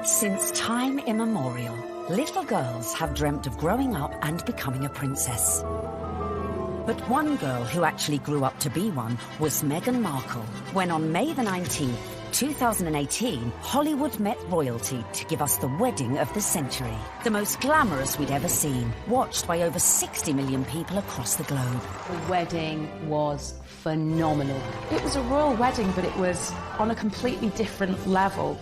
Since time immemorial, little girls have dreamt of growing up and becoming a princess. But one girl who actually grew up to be one was Meghan Markle, when on May the 19th, 2018, Hollywood met royalty to give us the wedding of the century. The most glamorous we'd ever seen, watched by over 60 million people across the globe. The wedding was phenomenal. It was a royal wedding, but it was on a completely different level.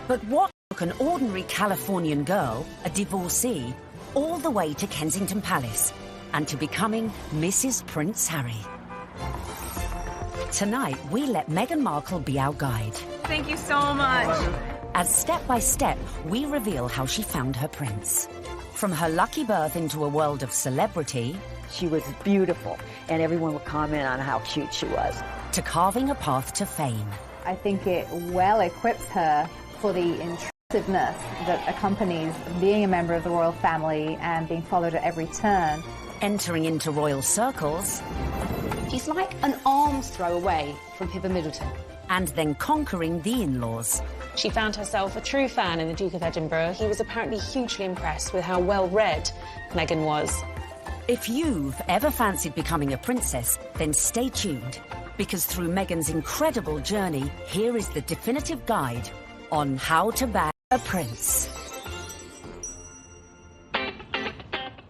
But what took an ordinary Californian girl, a divorcee, all the way to Kensington Palace and to becoming Mrs. Prince Harry? Tonight, we let Meghan Markle be our guide. Thank you so much. As step by step, we reveal how she found her prince. From her lucky birth into a world of celebrity... She was beautiful, and everyone would comment on how cute she was. ...to carving a path to fame. I think it well equips her for the intrusiveness that accompanies being a member of the royal family and being followed at every turn. Entering into royal circles... She's like an arm's throw away from Pippa Middleton. And then conquering the in-laws. She found herself a true fan in the Duke of Edinburgh. He was apparently hugely impressed with how well-read Meghan was. If you've ever fancied becoming a princess, then stay tuned. Because through Meghan's incredible journey, here is the definitive guide on how to bag a prince.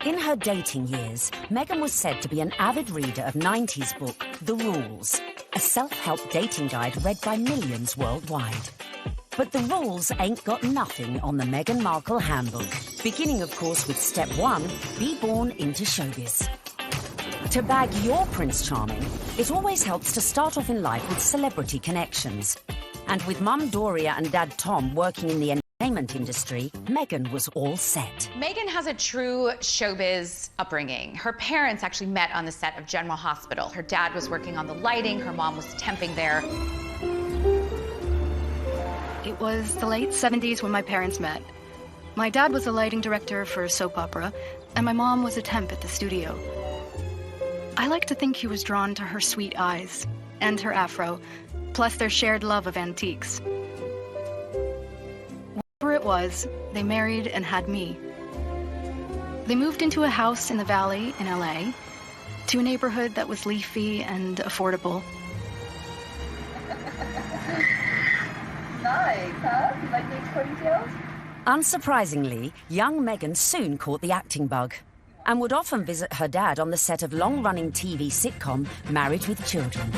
In her dating years, Meghan was said to be an avid reader of 90s book, The Rules, a self-help dating guide read by millions worldwide. But the rules ain't got nothing on the Meghan Markle handbook. Beginning, of course, with step 1, be born into showbiz. To bag your Prince Charming, it always helps to start off in life with celebrity connections. And with Mum Doria and Dad Tom working in the entertainment industry, Meghan was all set. Meghan has a true showbiz upbringing. Her parents actually met on the set of General Hospital. Her dad was working on the lighting, her mom was temping there. It was the late 70s when my parents met. My dad was a lighting director for a soap opera, and my mom was a temp at the studio. I like to think he was drawn to her sweet eyes and her afro, plus their shared love of antiques. Whatever it was, they married and had me. They moved into a house in the Valley in LA, to a neighborhood that was leafy and affordable. Nice, huh? You like the extra details? Unsurprisingly, young Meghan soon caught the acting bug and would often visit her dad on the set of long-running TV sitcom Married with Children.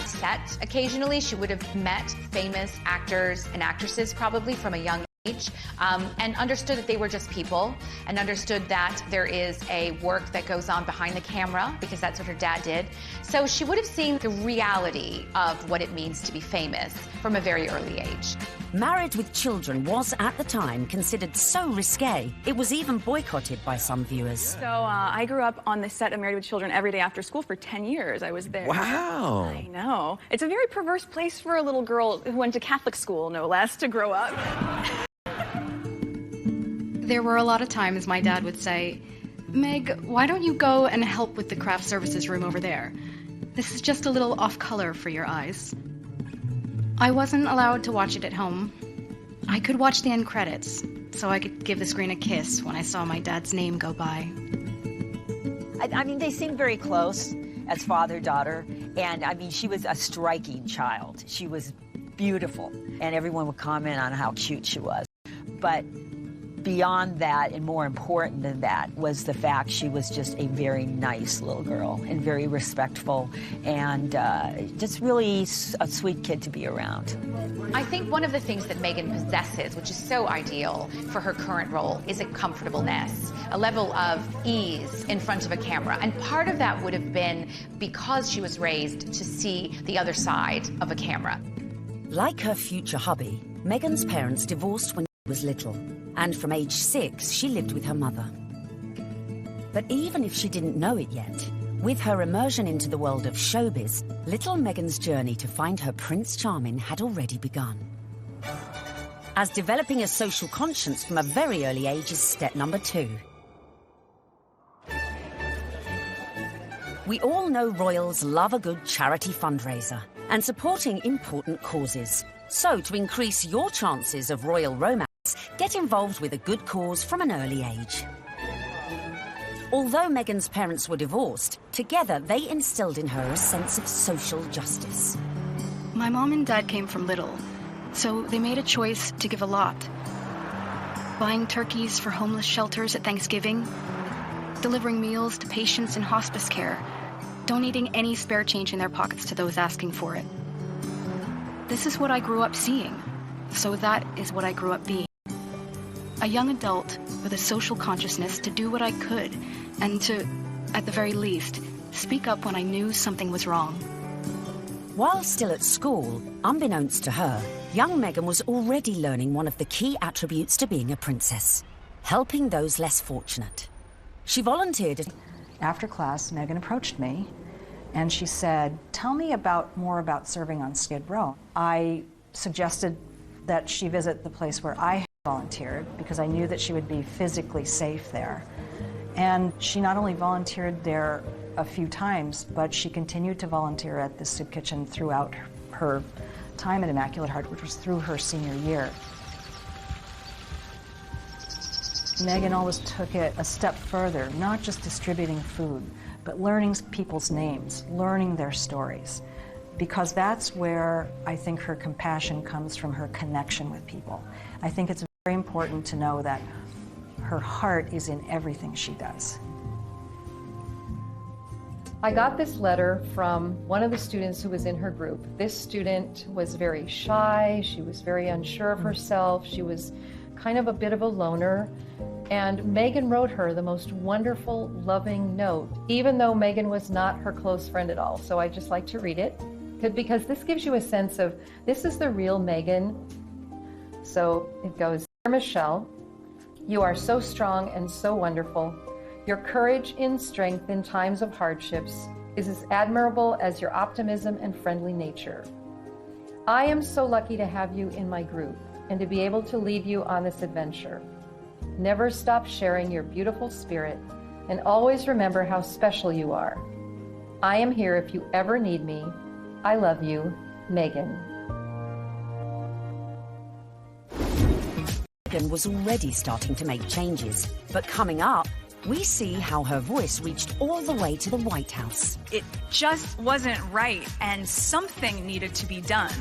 Set occasionally, she would have met famous actors and actresses probably from a young age, and understood that they were just people, and understood that there is a work that goes on behind the camera, because that's what her dad did. So she would have seen the reality of what it means to be famous from a very early age. Married with Children was, at the time, considered so risque, it was even boycotted by some viewers. So I grew up on the set of Married with Children every day after school for 10 years. I was there. Wow. I know. It's a very perverse place for a little girl who went to Catholic school, no less, to grow up. There were a lot of times my dad would say, "Meg, why don't you go and help with the craft services room over there? This is just a little off color for your eyes." I wasn't allowed to watch it at home. I could watch the end credits, so I could give the screen a kiss when I saw my dad's name go by. I mean, they seemed very close as father-daughter, and I mean, she was a striking child. She was beautiful, and everyone would comment on how cute she was. But beyond that, and more important than that, was the fact she was just a very nice little girl and very respectful, and just really a sweet kid to be around. I think one of the things that Meghan possesses, which is so ideal for her current role, is a comfortableness, a level of ease in front of a camera. And part of that would have been because she was raised to see the other side of a camera. Like her future hubby, Meghan's parents divorced when she was little, and from age 6, she lived with her mother. But even if she didn't know it yet, with her immersion into the world of showbiz, little Meghan's journey to find her Prince Charming had already begun. As developing a social conscience from a very early age is step number 2. We all know royals love a good charity fundraiser and supporting important causes. So to increase your chances of royal romance, get involved with a good cause from an early age. Although Meghan's parents were divorced, together they instilled in her a sense of social justice. My mom and dad came from little, so they made a choice to give a lot. Buying turkeys for homeless shelters at Thanksgiving, delivering meals to patients in hospice care, donating any spare change in their pockets to those asking for it. This is what I grew up seeing, so that is what I grew up being. A young adult with a social consciousness to do what I could and to, at the very least, speak up when I knew something was wrong. While still at school, unbeknownst to her, young Meghan was already learning one of the key attributes to being a princess, helping those less fortunate. She volunteered. After class, Meghan approached me and she said, "Tell me more about serving on Skid Row." I suggested that she visit the place where I volunteered because I knew that she would be physically safe there. And she not only volunteered there a few times, but she continued to volunteer at the soup kitchen throughout her time at Immaculate Heart, which was through her senior year. Meghan always took it a step further, not just distributing food, but learning people's names, learning their stories, because that's where I think her compassion comes from, her connection with people. I think it's very important to know that her heart is in everything she does. I got this letter from one of the students who was in her group. This student was very shy, she was very unsure of herself, she was kind of a bit of a loner, and Meghan wrote her the most wonderful, loving note, even though Meghan was not her close friend at all. So I just like to read it, because this gives you a sense of, this is the real Meghan. So it goes, "Dear Michelle, you are so strong and so wonderful. Your courage and strength in times of hardships is as admirable as your optimism and friendly nature. I am so lucky to have you in my group and to be able to lead you on this adventure. Never stop sharing your beautiful spirit and always remember how special you are. I am here if you ever need me. I love you, Meghan." Meghan was already starting to make changes, but coming up, we see how her voice reached all the way to the White House. It just wasn't right, and something needed to be done.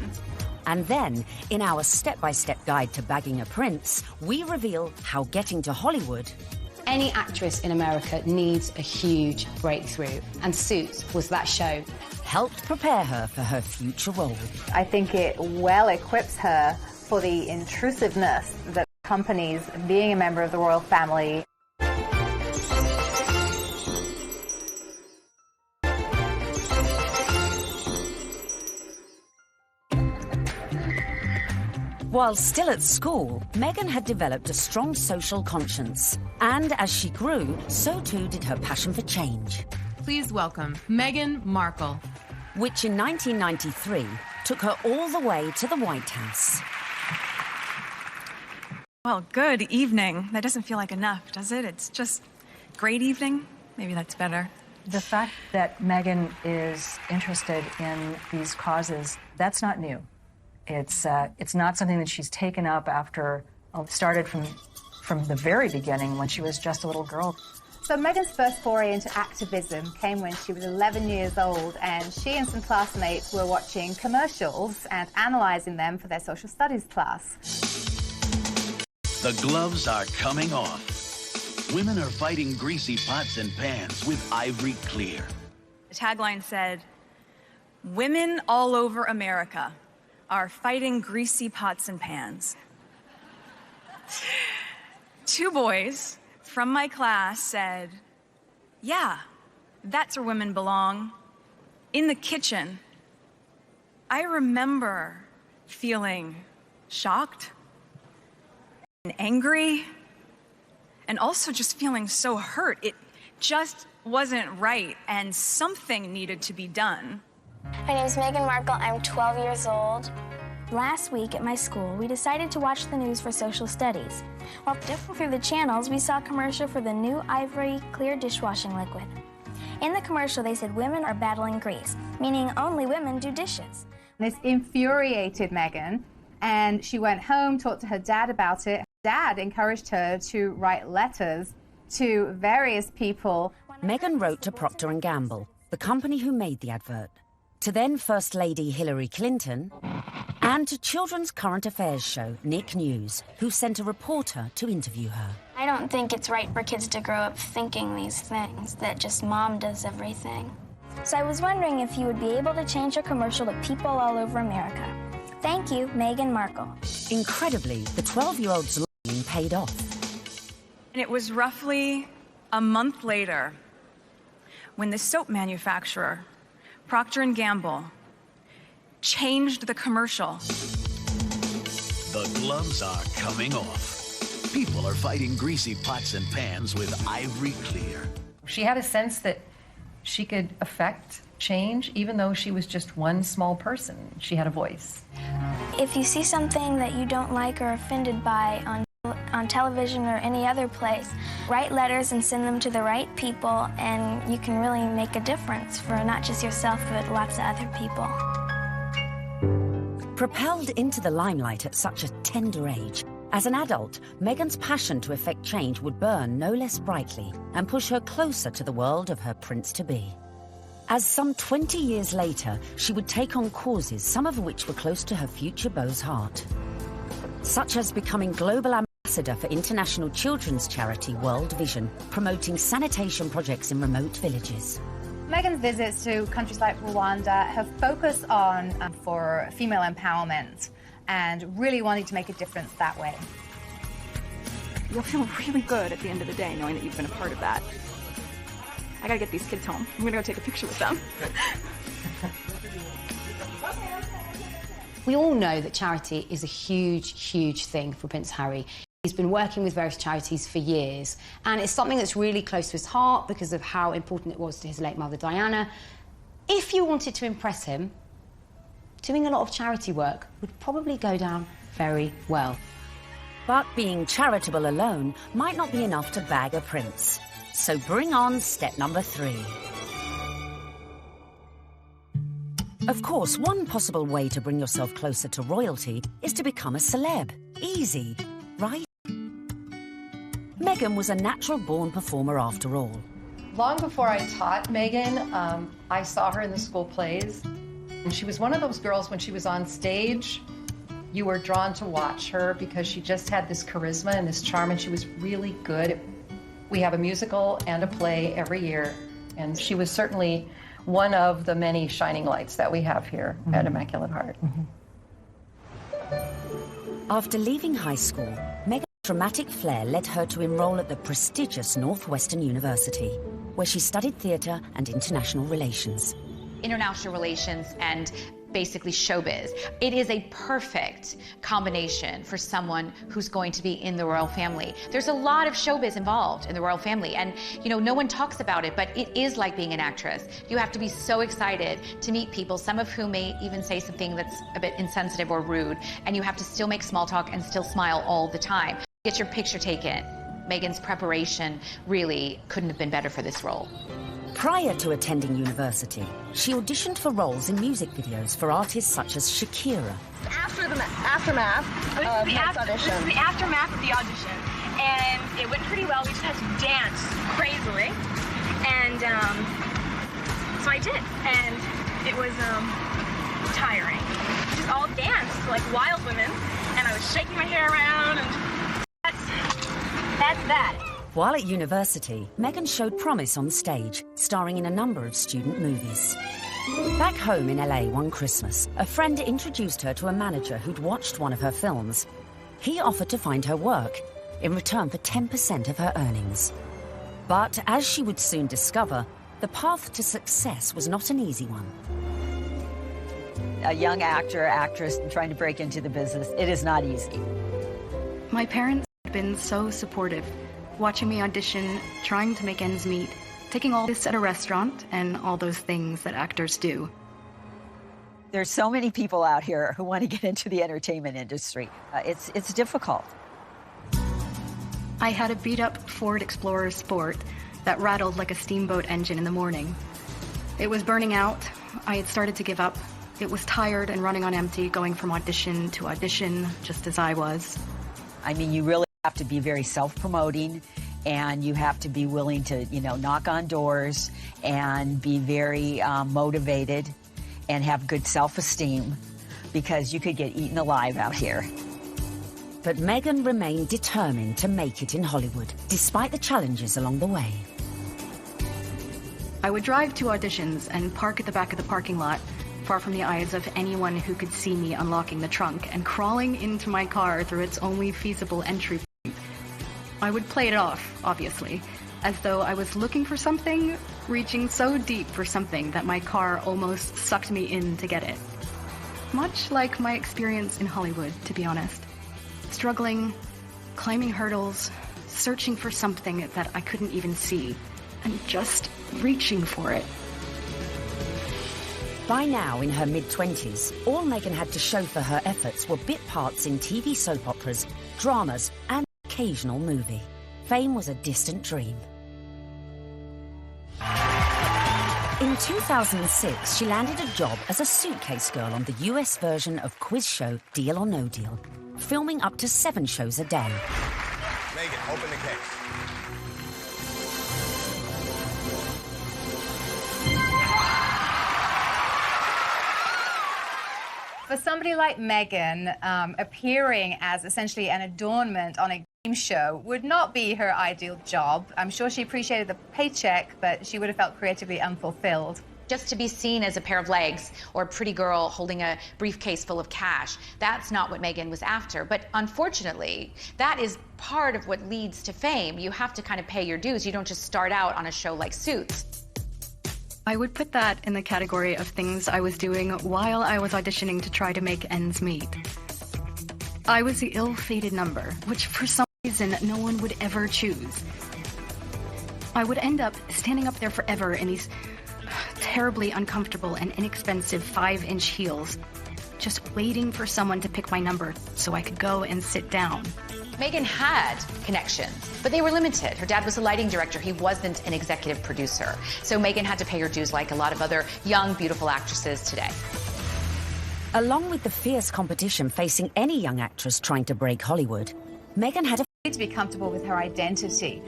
And then, in our step-by-step guide to bagging a prince, we reveal how getting to Hollywood... Any actress in America needs a huge breakthrough, and Suits was that show. ...helped prepare her for her future role. I think it well equips her for the intrusiveness that accompanies being a member of the royal family. While still at school, Meghan had developed a strong social conscience. And as she grew, so too did her passion for change. Please welcome Meghan Markle. Which in 1993 took her all the way to the White House. Well, good evening. That doesn't feel like enough, does it? It's just great evening. Maybe that's better. The fact that Meghan is interested in these causes, that's not new. It's not something that she's taken up after, started from the very beginning when she was just a little girl. So Meghan's first foray into activism came when she was 11 years old, and she and some classmates were watching commercials and analysing them for their social studies class. The gloves are coming off. Women are fighting greasy pots and pans with Ivory Clear. The tagline said, "Women all over America are fighting greasy pots and pans." 2 boys from my class said, "Yeah, that's where women belong, in the kitchen." I remember feeling shocked and angry, and also just feeling so hurt. It just wasn't right, and something needed to be done. My name is Meghan Markle. I'm 12 years old. Last week at my school, we decided to watch the news for social studies. While flipping through the channels, we saw a commercial for the new Ivory Clear dishwashing liquid. In the commercial, they said women are battling grease, meaning only women do dishes. This infuriated Meghan, And she went home, talked to her dad about it. Her dad encouraged her to write letters to various people. Meghan wrote to Procter & Gamble, the company who made the advert, to then First Lady Hillary Clinton, and to children's current affairs show Nick News, who sent a reporter to interview her. I don't think it's right for kids to grow up thinking these things, that just mom does everything. So I was wondering if you would be able to change your commercial to people all over America. Thank you, Meghan Markle. Incredibly, the 12-year-old's lobbying paid off. And it was roughly a month later when the soap manufacturer, Procter & Gamble, changed the commercial. The gloves are coming off. People are fighting greasy pots and pans with Ivory Clear. She had a sense that she could affect change, even though she was just one small person. She had a voice. If you see something that you don't like or are offended by on television or any other place, write letters and send them to the right people, and you can really make a difference for not just yourself, but lots of other people. Propelled into the limelight at such a tender age, as an adult, Meghan's passion to effect change would burn no less brightly and push her closer to the world of her prince-to-be. As some 20 years later, she would take on causes, some of which were close to her future beau's heart, such as becoming global ambassador for international children's charity World Vision, promoting sanitation projects in remote villages. Meghan's visits to countries like Rwanda have focused on for female empowerment and really wanting to make a difference that way. You'll feel really good at the end of the day knowing that you've been a part of that. I gotta get these kids home. I'm gonna go take a picture with them. We all know that charity is a huge, huge thing for Prince Harry. He's been working with various charities for years, and it's something that's really close to his heart because of how important it was to his late mother, Diana. If you wanted to impress him, doing a lot of charity work would probably go down very well. But being charitable alone might not be enough to bag a prince. So bring on step number 3. Of course, one possible way to bring yourself closer to royalty is to become a celeb. Easy, right? Meghan was a natural-born performer after all. Long before I taught Meghan, I saw her in the school plays. And she was one of those girls, when she was on stage, you were drawn to watch her because she just had this charisma and this charm, and she was really good. We have a musical and a play every year, and she was certainly one of the many shining lights that we have here at Immaculate Heart. After leaving high school, Meghan's dramatic flair led her to enroll at the prestigious Northwestern University, where she studied theatre and international relations. International relations and basically showbiz. It is a perfect combination for someone who's going to be in the royal family. There's a lot of showbiz involved in the royal family, and you know, no one talks about it, but it is like being an actress. You have to be so excited to meet people, some of whom may even say something that's a bit insensitive or rude, and you have to still make small talk and still smile all the time. Get your picture taken. Meghan's preparation really couldn't have been better for this role. Prior to attending university, she auditioned for roles in music videos for artists such as Shakira. After the aftermath of the audition. This is the aftermath of the audition, and it went pretty well. We just had to dance crazily, and so I did, and it was tiring. We just all danced like wild women, and I was shaking my hair around, and that's that. While at university, Meghan showed promise on stage, starring in a number of student movies. Back home in LA one Christmas, a friend introduced her to a manager who'd watched one of her films. He offered to find her work, in return for 10% of her earnings. But as she would soon discover, the path to success was not an easy one. A young actor, actress trying to break into the business, it is not easy. My parents have been so supportive, watching me audition, trying to make ends meet, taking all this at a restaurant, and all those things that actors do. There's so many people out here who want to get into the entertainment industry. It's difficult. I had a beat-up Ford Explorer Sport that rattled like a steamboat engine in the morning. It was burning out. I had started to give up, It was tired and running on empty, going from audition to audition, just as I was. I mean, you really have to be very self-promoting, and you have to be willing to, knock on doors and be very motivated and have good self-esteem, because you could get eaten alive out here. But Meghan remained determined to make it in Hollywood, despite the challenges along the way. I would drive to auditions and park at the back of the parking lot, far from the eyes of anyone who could see me unlocking the trunk and crawling into my car through its only feasible entry point. I would play it off, obviously, as though I was looking for something, reaching so deep for something that my car almost sucked me in to get it. Much like my experience in Hollywood, to be honest. Struggling, climbing hurdles, searching for something that I couldn't even see, and just reaching for it. By now, in her mid-20s, all Meghan had to show for her efforts were bit parts in TV soap operas, dramas, and an occasional movie. Fame was a distant dream. In 2006, she landed a job as a suitcase girl on the US version of quiz show Deal or No Deal, filming up to 7 shows a day. Meghan, open the case. For somebody like Meghan, appearing as essentially an adornment on a game show would not be her ideal job. I'm sure she appreciated the paycheck, but she would have felt creatively unfulfilled. Just to be seen as a pair of legs or a pretty girl holding a briefcase full of cash, that's not what Meghan was after. But unfortunately, that is part of what leads to fame. You have to kind of pay your dues. You don't just start out on a show like Suits. I would put that in the category of things I was doing while I was auditioning to try to make ends meet. I was the ill-fated number, which for some reason no one would ever choose. I would end up standing up there forever in these terribly uncomfortable and inexpensive 5-inch heels, just waiting for someone to pick my number so I could go and sit down. Meghan had connections, but they were limited. Her dad was a lighting director. He wasn't an executive producer. So Meghan had to pay her dues like a lot of other young, beautiful actresses today. Along with the fierce competition facing any young actress trying to break Hollywood, Meghan had to be comfortable with her identity.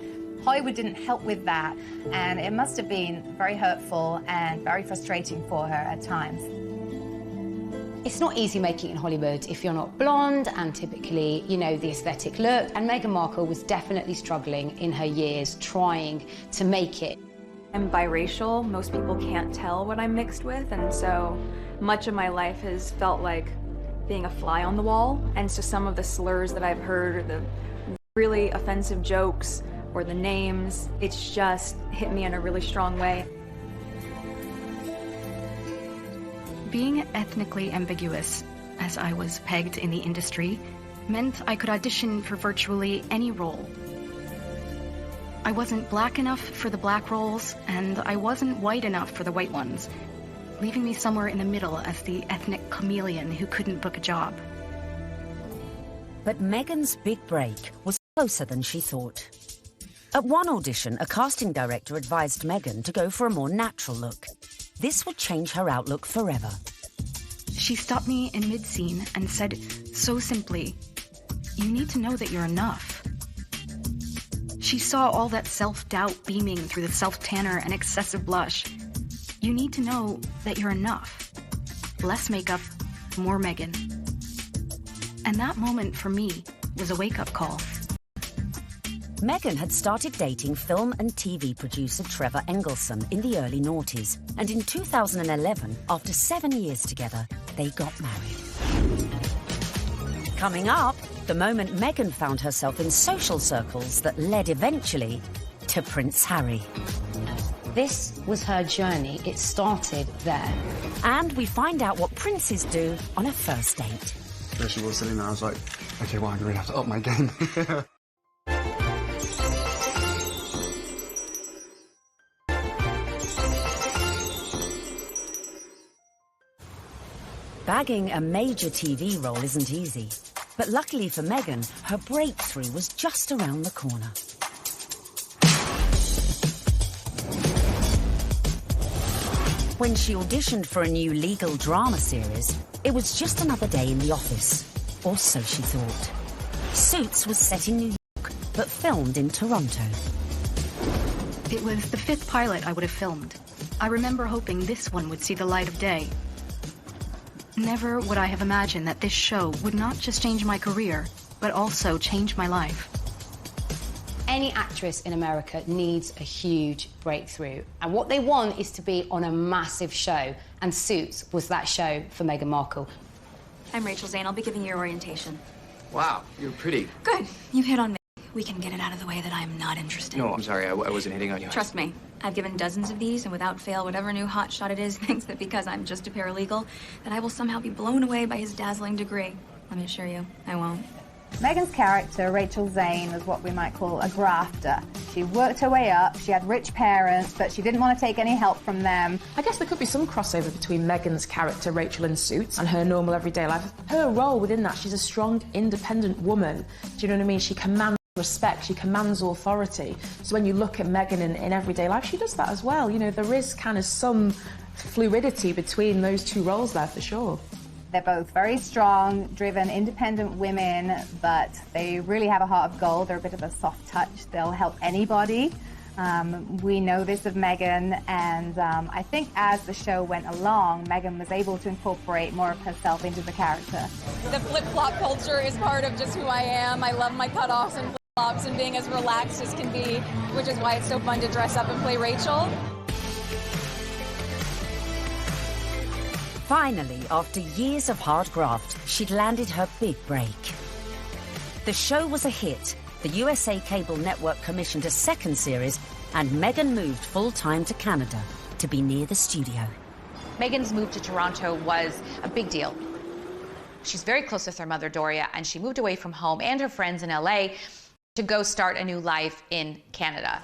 Hollywood didn't help with that, and it must have been very hurtful and very frustrating for her at times. It's not easy making it in Hollywood if you're not blonde and typically, the aesthetic look. And Meghan Markle was definitely struggling in her years trying to make it. I'm biracial. Most people can't tell what I'm mixed with, and so much of my life has felt like being a fly on the wall. And so some of the slurs that I've heard, or the really offensive jokes, or the names, it's just hit me in a really strong way. Being ethnically ambiguous, as I was pegged in the industry, meant I could audition for virtually any role. I wasn't black enough for the black roles, and I wasn't white enough for the white ones, leaving me somewhere in the middle as the ethnic chameleon who couldn't book a job. But Meghan's big break was closer than she thought. At one audition, a casting director advised Meghan to go for a more natural look. This would change her outlook forever. She stopped me in mid-scene and said so simply, "You need to know that you're enough." She saw all that self-doubt beaming through the self-tanner and excessive blush. You need to know that you're enough. Less makeup, more Meghan. And that moment for me was a wake-up call. Meghan had started dating film and TV producer Trevor Engelson in the early noughties, and in 2011, after 7 years together, they got married. Coming up, the moment Meghan found herself in social circles that led eventually to Prince Harry. This was her journey. It started there. And we find out what princes do on a first date. There she was sitting there. I was like, okay, well, I really have to up my game. Bagging a major TV role isn't easy, but luckily for Meghan, her breakthrough was just around the corner. When she auditioned for a new legal drama series, it was just another day in the office. Or so she thought. Suits was set in New York, but filmed in Toronto. It was the 5th pilot I would have filmed. I remember hoping this one would see the light of day. Never would I have imagined that this show would not just change my career, but also change my life. Any actress in America needs a huge breakthrough. And what they want is to be on a massive show. And Suits was that show for Meghan Markle. I'm Rachel Zane. I'll be giving your orientation. Wow, you're pretty. Good. You hit on me. We can get it out of the way that I'm not interested. No, I'm sorry. I wasn't hitting on you. Trust me. I've given dozens of these, and without fail, whatever new hotshot it is thinks that because I'm just a paralegal, that I will somehow be blown away by his dazzling degree. Let me assure you, I won't. Meghan's character, Rachel Zane, was what we might call a grafter. She worked her way up, she had rich parents, but she didn't want to take any help from them. I guess there could be some crossover between Meghan's character, Rachel in Suits, and her normal everyday life. Her role within that, she's a strong, independent woman. Do you know what I mean? She commands respect, she commands authority. So when you look at Meghan in everyday life, she does that as well. You know, there is kind of some fluidity between those two roles there for sure. They're both very strong, driven, independent women, but they really have a heart of gold. They're a bit of a soft touch. They'll help anybody. We know this of Meghan, and I think as the show went along, Meghan was able to incorporate more of herself into the character. The flip-flop culture is part of just who I am. I love my cutoffs and flip-flops and being as relaxed as can be, which is why it's so fun to dress up and play Rachel. Finally, after years of hard graft, she'd landed her big break. The show was a hit. The USA Cable Network commissioned a second series, and Meghan moved full-time to Canada to be near the studio. Meghan's move to Toronto was a big deal. She's very close with her mother, Doria, and she moved away from home and her friends in LA to go start a new life in Canada.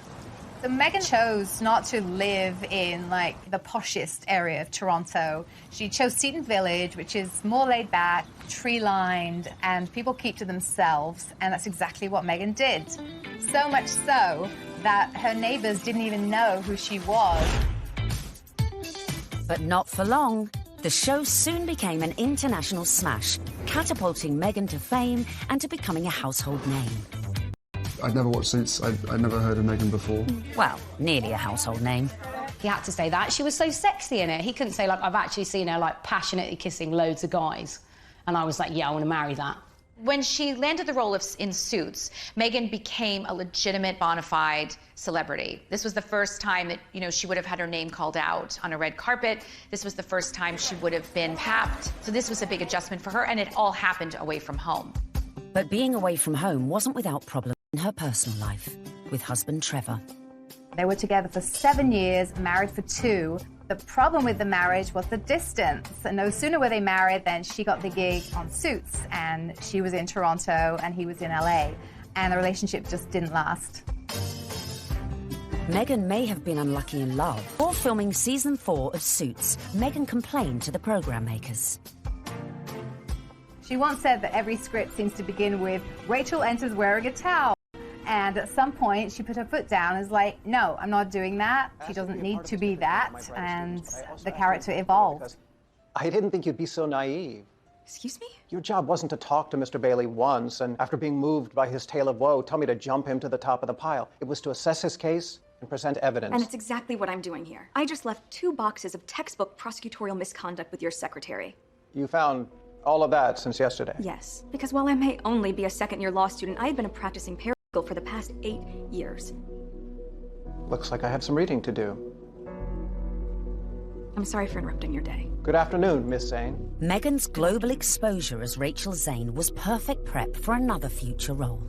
So Meghan chose not to live in, like, the poshest area of Toronto. She chose Seton Village, which is more laid back, tree-lined, and people keep to themselves, and that's exactly what Meghan did. So much so that her neighbors didn't even know who she was. But not for long. The show soon became an international smash, catapulting Meghan to fame and to becoming a household name. I'd never watched Suits. I'd never heard of Meghan before. Well, nearly a household name. He had to say that. She was so sexy in it. He couldn't say, like, I've actually seen her, like, passionately kissing loads of guys. And I was like, yeah, I want to marry that. When she landed the role in Suits, Meghan became a legitimate, bona fide celebrity. This was the first time that, you know, she would have had her name called out on a red carpet. This was the first time she would have been papped. So this was a big adjustment for her, and it all happened away from home. But being away from home wasn't without problems in her personal life, with husband Trevor. They were together for 7 years, married for 2. The problem with the marriage was the distance. And no sooner were they married than she got the gig on Suits, and she was in Toronto and he was in LA. And the relationship just didn't last. Meghan may have been unlucky in love. Before filming season 4 of Suits, Meghan complained to the program makers. She once said that every script seems to begin with, Rachel enters wearing a towel. And at some point, she put her foot down and was like, no, I'm not doing that. She doesn't need to be that. And the character evolved. I didn't think you'd be so naive. Excuse me? Your job wasn't to talk to Mr. Bailey once, and after being moved by his tale of woe, tell me to jump him to the top of the pile. It was to assess his case and present evidence. And it's exactly what I'm doing here. I just left 2 boxes of textbook prosecutorial misconduct with your secretary. You found all of that since yesterday? Yes, because while I may only be a second-year law student, I've been a practicing paralegal for the past 8 years. Looks like I have some reading to do. I'm sorry for interrupting your day. Good afternoon, Miss Zane. Meghan's global exposure as Rachel Zane was perfect prep for another future role.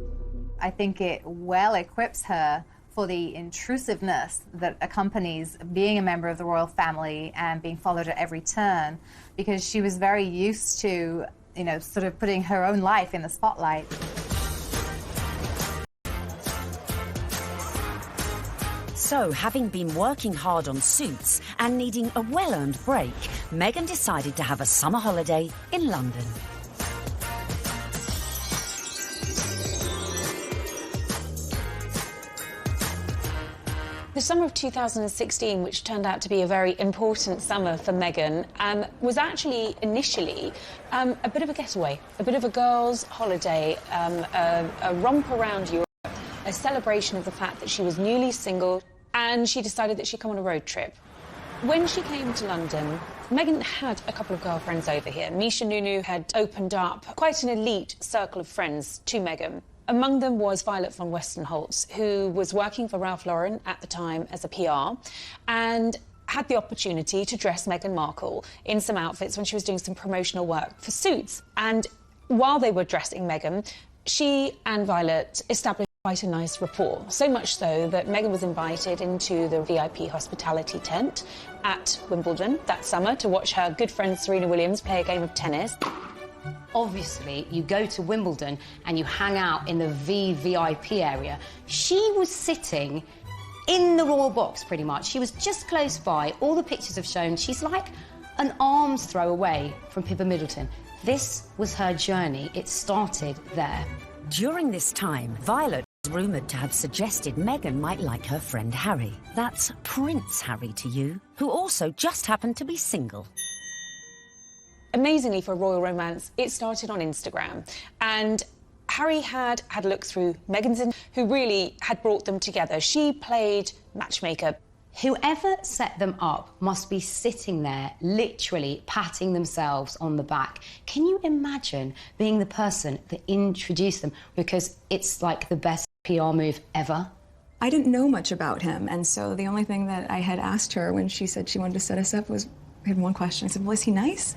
I think it well equips her for the intrusiveness that accompanies being a member of the royal family and being followed at every turn, because she was very used to, you know, sort of putting her own life in the spotlight. So, having been working hard on Suits and needing a well-earned break, Meghan decided to have a summer holiday in London. The summer of 2016, which turned out to be a very important summer for Meghan, was actually initially a bit of a getaway, a bit of a girls' holiday, a romp around Europe, a celebration of the fact that she was newly single, and she decided that she'd come on a road trip. When she came to London, Meghan had a couple of girlfriends over here. Misha Nunu had opened up quite an elite circle of friends to Meghan. Among them was Violet von Westenholz, who was working for Ralph Lauren at the time as a PR, and had the opportunity to dress Meghan Markle in some outfits when she was doing some promotional work for Suits. And while they were dressing Meghan, she and Violet established quite a nice rapport, so much so that Meghan was invited into the VIP hospitality tent at Wimbledon that summer to watch her good friend Serena Williams play a game of tennis. Obviously, you go to Wimbledon and you hang out in the VVIP area. She was sitting in the royal box, pretty much. She was just close by. All the pictures have shown she's like an arm's throw away from Pippa Middleton. This was her journey. It started there. During this time, Violet was rumoured to have suggested Meghan might like her friend Harry. That's Prince Harry to you, who also just happened to be single. Amazingly, for a royal romance, it started on Instagram. And Harry had a look through Meghan's, who really had brought them together. She played matchmaker. Whoever set them up must be sitting there, literally patting themselves on the back. Can you imagine being the person that introduced them? Because it's like the best PR move ever. I didn't know much about him, and so the only thing that I had asked her when she said she wanted to set us up was, I had one question. I said, well, is he nice?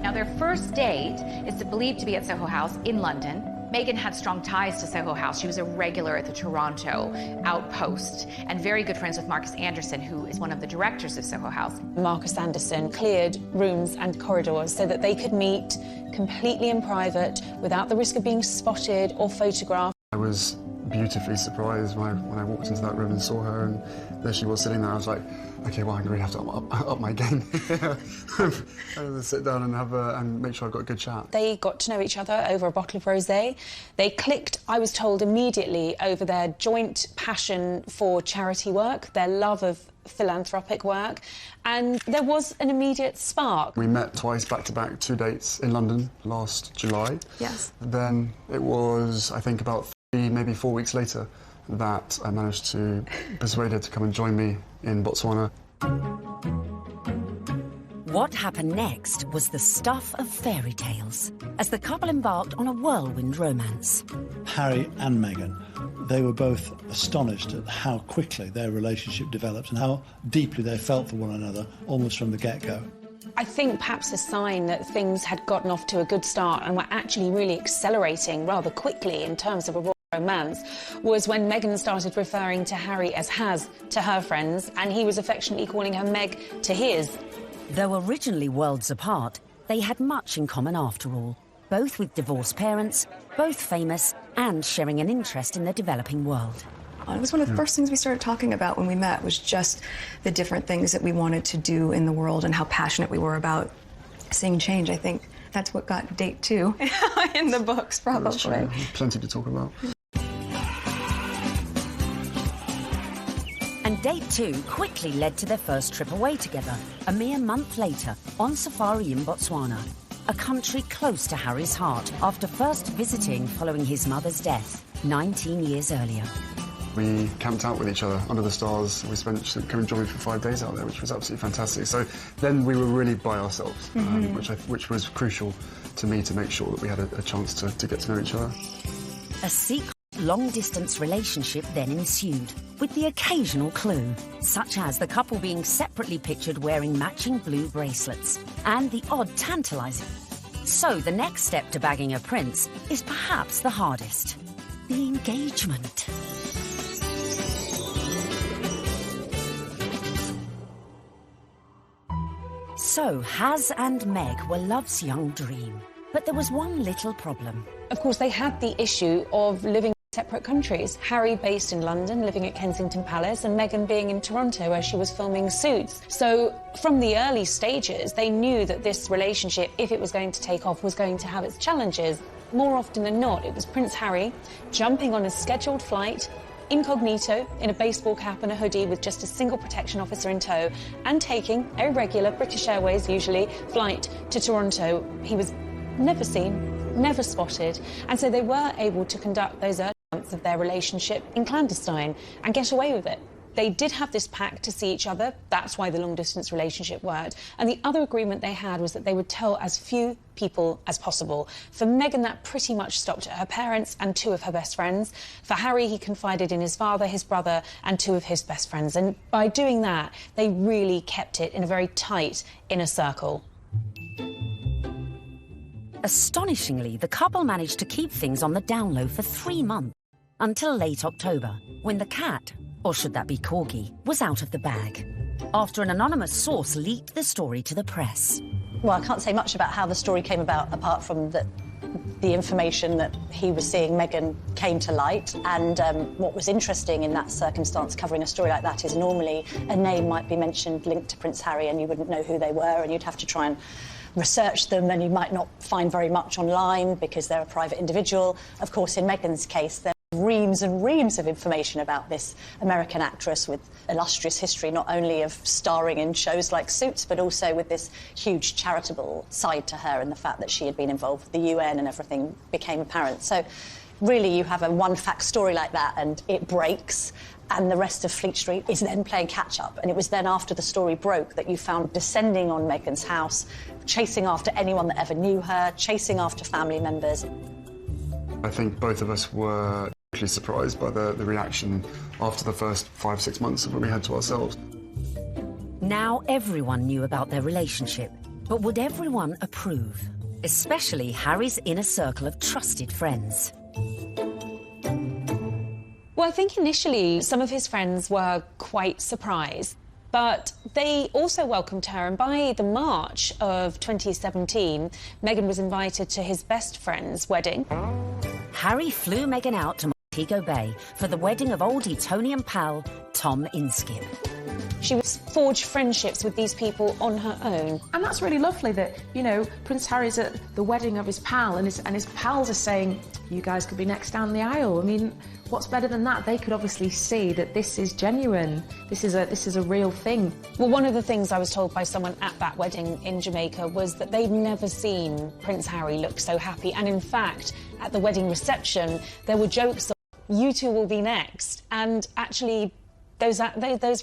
Now, their first date is believed to be at Soho House in London. Meghan had strong ties to Soho House. She was a regular at the Toronto outpost and very good friends with Marcus Anderson, who is one of the directors of Soho House. Marcus Anderson cleared rooms and corridors so that they could meet completely in private without the risk of being spotted or photographed. I was beautifully surprised when I walked into that room and saw her, and there she was sitting there. I was like, okay, well, I'm going to have to up my game. I'm going to sit down and and make sure I've got a good chat. They got to know each other over a bottle of rosé. They clicked, I was told, immediately over their joint passion for charity work, their love of philanthropic work, and there was an immediate spark. We met twice, back-to-back, 2 dates in London last July. Yes. Then it was, I think, about maybe 4 weeks later that I managed to persuade her to come and join me in Botswana. What happened next was the stuff of fairy tales, as the couple embarked on a whirlwind romance. Harry and Meghan, they were both astonished at how quickly their relationship developed and how deeply they felt for one another, almost from the get-go. I think perhaps a sign that things had gotten off to a good start and were actually really accelerating rather quickly in terms of a royal romance was when Meghan started referring to Harry as Has to her friends, and he was affectionately calling her Meg to his. Though originally worlds apart, they had much in common after all, both with divorced parents, both famous, and sharing an interest in the developing world. It was one of the first things we started talking about when we met, was just the different things that we wanted to do in the world and how passionate we were about seeing change. I think that's what got date 2 in the books, probably. Plenty to talk about. And date 2 quickly led to their first trip away together, a mere month later, on safari in Botswana, a country close to Harry's heart after first visiting following his mother's death 19 years earlier. We camped out with each other under the stars. We spent, she came and joined me for 5 days out there, which was absolutely fantastic. So then we were really by ourselves, which was crucial to me to make sure that we had a chance to get to know each other. A secret long-distance relationship then ensued, with the occasional clue, such as the couple being separately pictured wearing matching blue bracelets, and the odd tantalising. So the next step to bagging a prince is perhaps the hardest: the engagement. So Has and Meg were love's young dream, but there was one little problem. Of course, they had the issue of living in separate countries. Harry based in London, living at Kensington Palace, and Meghan being in Toronto, where she was filming Suits. So from the early stages, they knew that this relationship, if it was going to take off, was going to have its challenges. More often than not, it was Prince Harry jumping on a scheduled flight incognito in a baseball cap and a hoodie with just a single protection officer in tow and taking a regular British Airways, usually, flight to Toronto. He was never seen, never spotted, and so they were able to conduct those early months of their relationship in clandestine and get away with it. They did have this pact to see each other. That's why the long-distance relationship worked. And the other agreement they had was that they would tell as few people as possible. For Meghan, that pretty much stopped at her parents and 2 of her best friends. For Harry, he confided in his father, his brother, and 2 of his best friends. And by doing that, they really kept it in a very tight inner circle. Astonishingly, the couple managed to keep things on the down low for 3 months, until late October, when the cat, or should that be corgi, was out of the bag, after an anonymous source leaked the story to the press. Well, I can't say much about how the story came about, apart from that the information that he was seeing Meghan came to light. And what was interesting in that circumstance, covering a story like that, is normally a name might be mentioned linked to Prince Harry and you wouldn't know who they were, and you'd have to try and research them, and you might not find very much online because they're a private individual. Of course, in Meghan's case, there reams and reams of information about this American actress with illustrious history, not only of starring in shows like Suits, but also with this huge charitable side to her, and the fact that she had been involved with the UN and everything became apparent. So really you have a one-fact story like that and it breaks, and the rest of Fleet Street is then playing catch-up. And it was then after the story broke that you found descending on Meghan's house, chasing after anyone that ever knew her, chasing after family members. I think both of us were actually surprised by the reaction after the first 5-6 months of when we had to ourselves. Now everyone knew about their relationship, but would everyone approve? Especially Harry's inner circle of trusted friends. Well, I think initially some of his friends were quite surprised, but they also welcomed her, and by the March of 2017, Meghan was invited to his best friend's wedding. Harry flew Meghan out to Montego Bay for the wedding of old Etonian pal Tom Inskip. She forged friendships with these people on her own. And that's really lovely that, you know, Prince Harry's at the wedding of his pal and his pals are saying, you guys could be next down the aisle. I mean, what's better than that? They could obviously see that this is genuine. This is a real thing. Well, one of the things I was told by someone at that wedding in Jamaica was that they'd never seen Prince Harry look so happy. And in fact, at the wedding reception, there were jokes of, you two will be next. And actually, those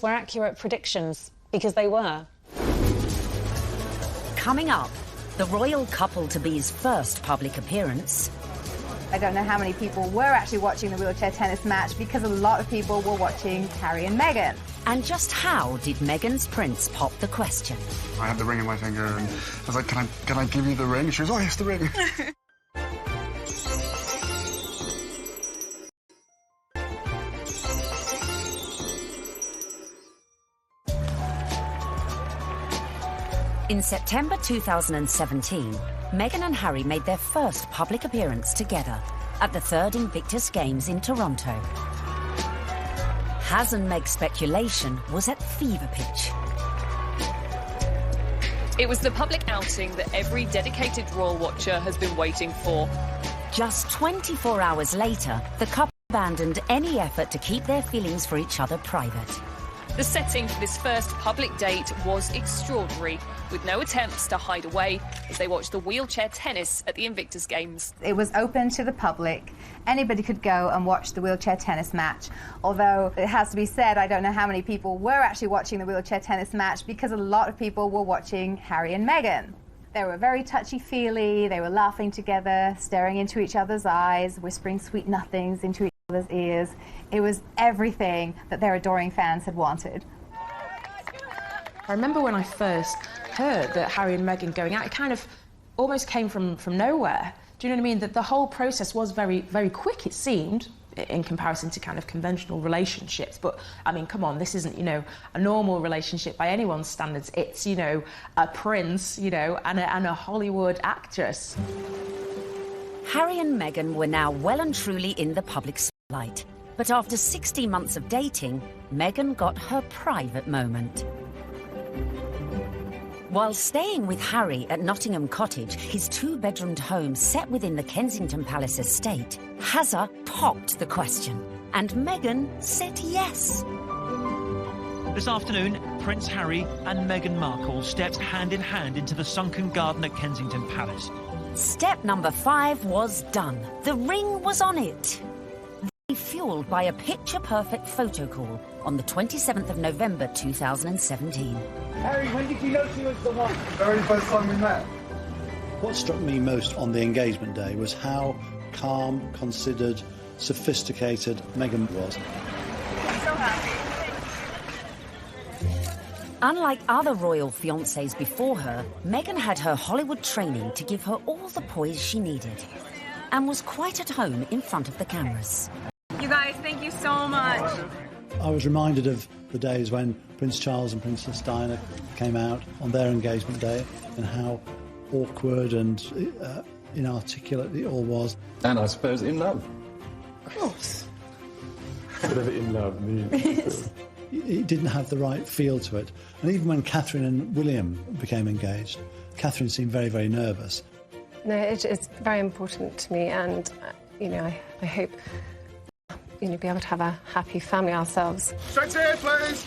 were accurate predictions, because they were. Coming up, the royal couple-to-be's first public appearance. I don't know how many people were actually watching the wheelchair tennis match, because a lot of people were watching Harry and Meghan. And just how did Meghan's prince pop the question? I had the ring in my finger and I was like, can I give you the ring? She was, oh, yes, the ring. In September 2017, Meghan and Harry made their first public appearance together at the 3rd Invictus Games in Toronto. Haz and Meg's speculation was at fever pitch. It was the public outing that every dedicated royal watcher has been waiting for. Just 24 hours later, the couple abandoned any effort to keep their feelings for each other private. The setting for this first public date was extraordinary, with no attempts to hide away as they watched the wheelchair tennis at the Invictus Games. It was open to the public. Anybody could go and watch the wheelchair tennis match. Although it has to be said, I don't know how many people were actually watching the wheelchair tennis match, because a lot of people were watching Harry and Meghan. They were very touchy-feely, they were laughing together, staring into each other's eyes, whispering sweet nothings into each other's ears. It was everything that their adoring fans had wanted. I remember when I first heard that Harry and Meghan going out, it kind of almost came from nowhere. Do you know what I mean? That the whole process was very, very quick, it seemed, in comparison to kind of conventional relationships. But, I mean, come on, this isn't, you know, a normal relationship by anyone's standards. It's, you know, a prince, you know, and a Hollywood actress. Harry and Meghan were now well and truly in the public spotlight. But after 16 months of dating, Meghan got her private moment. While staying with Harry at Nottingham Cottage, his 2-bedroomed home set within the Kensington Palace estate, Hazza popped the question. And Meghan said yes. This afternoon, Prince Harry and Meghan Markle stepped hand in hand into the sunken garden at Kensington Palace. Step number 5 was done. The ring was on it. Fueled by a picture-perfect photo call on the 27th of November 2017. Harry, when did you know she was the one? The very first time we met. What struck me most on the engagement day was how calm, considered, sophisticated Meghan was. I'm so happy. Unlike other royal fiancés before her, Meghan had her Hollywood training to give her all the poise she needed and was quite at home in front of the cameras. You guys, thank you so much. I was reminded of the days when Prince Charles and Princess Diana came out on their engagement day and how awkward and inarticulate it all was. And I suppose in love. Of course. Whatever in love means. It didn't have the right feel to it. And even when Catherine and William became engaged, Catherine seemed very, very nervous. No, it's very important to me, and, you know, I hope, you know, be able to have a happy family ourselves. Straight here, please.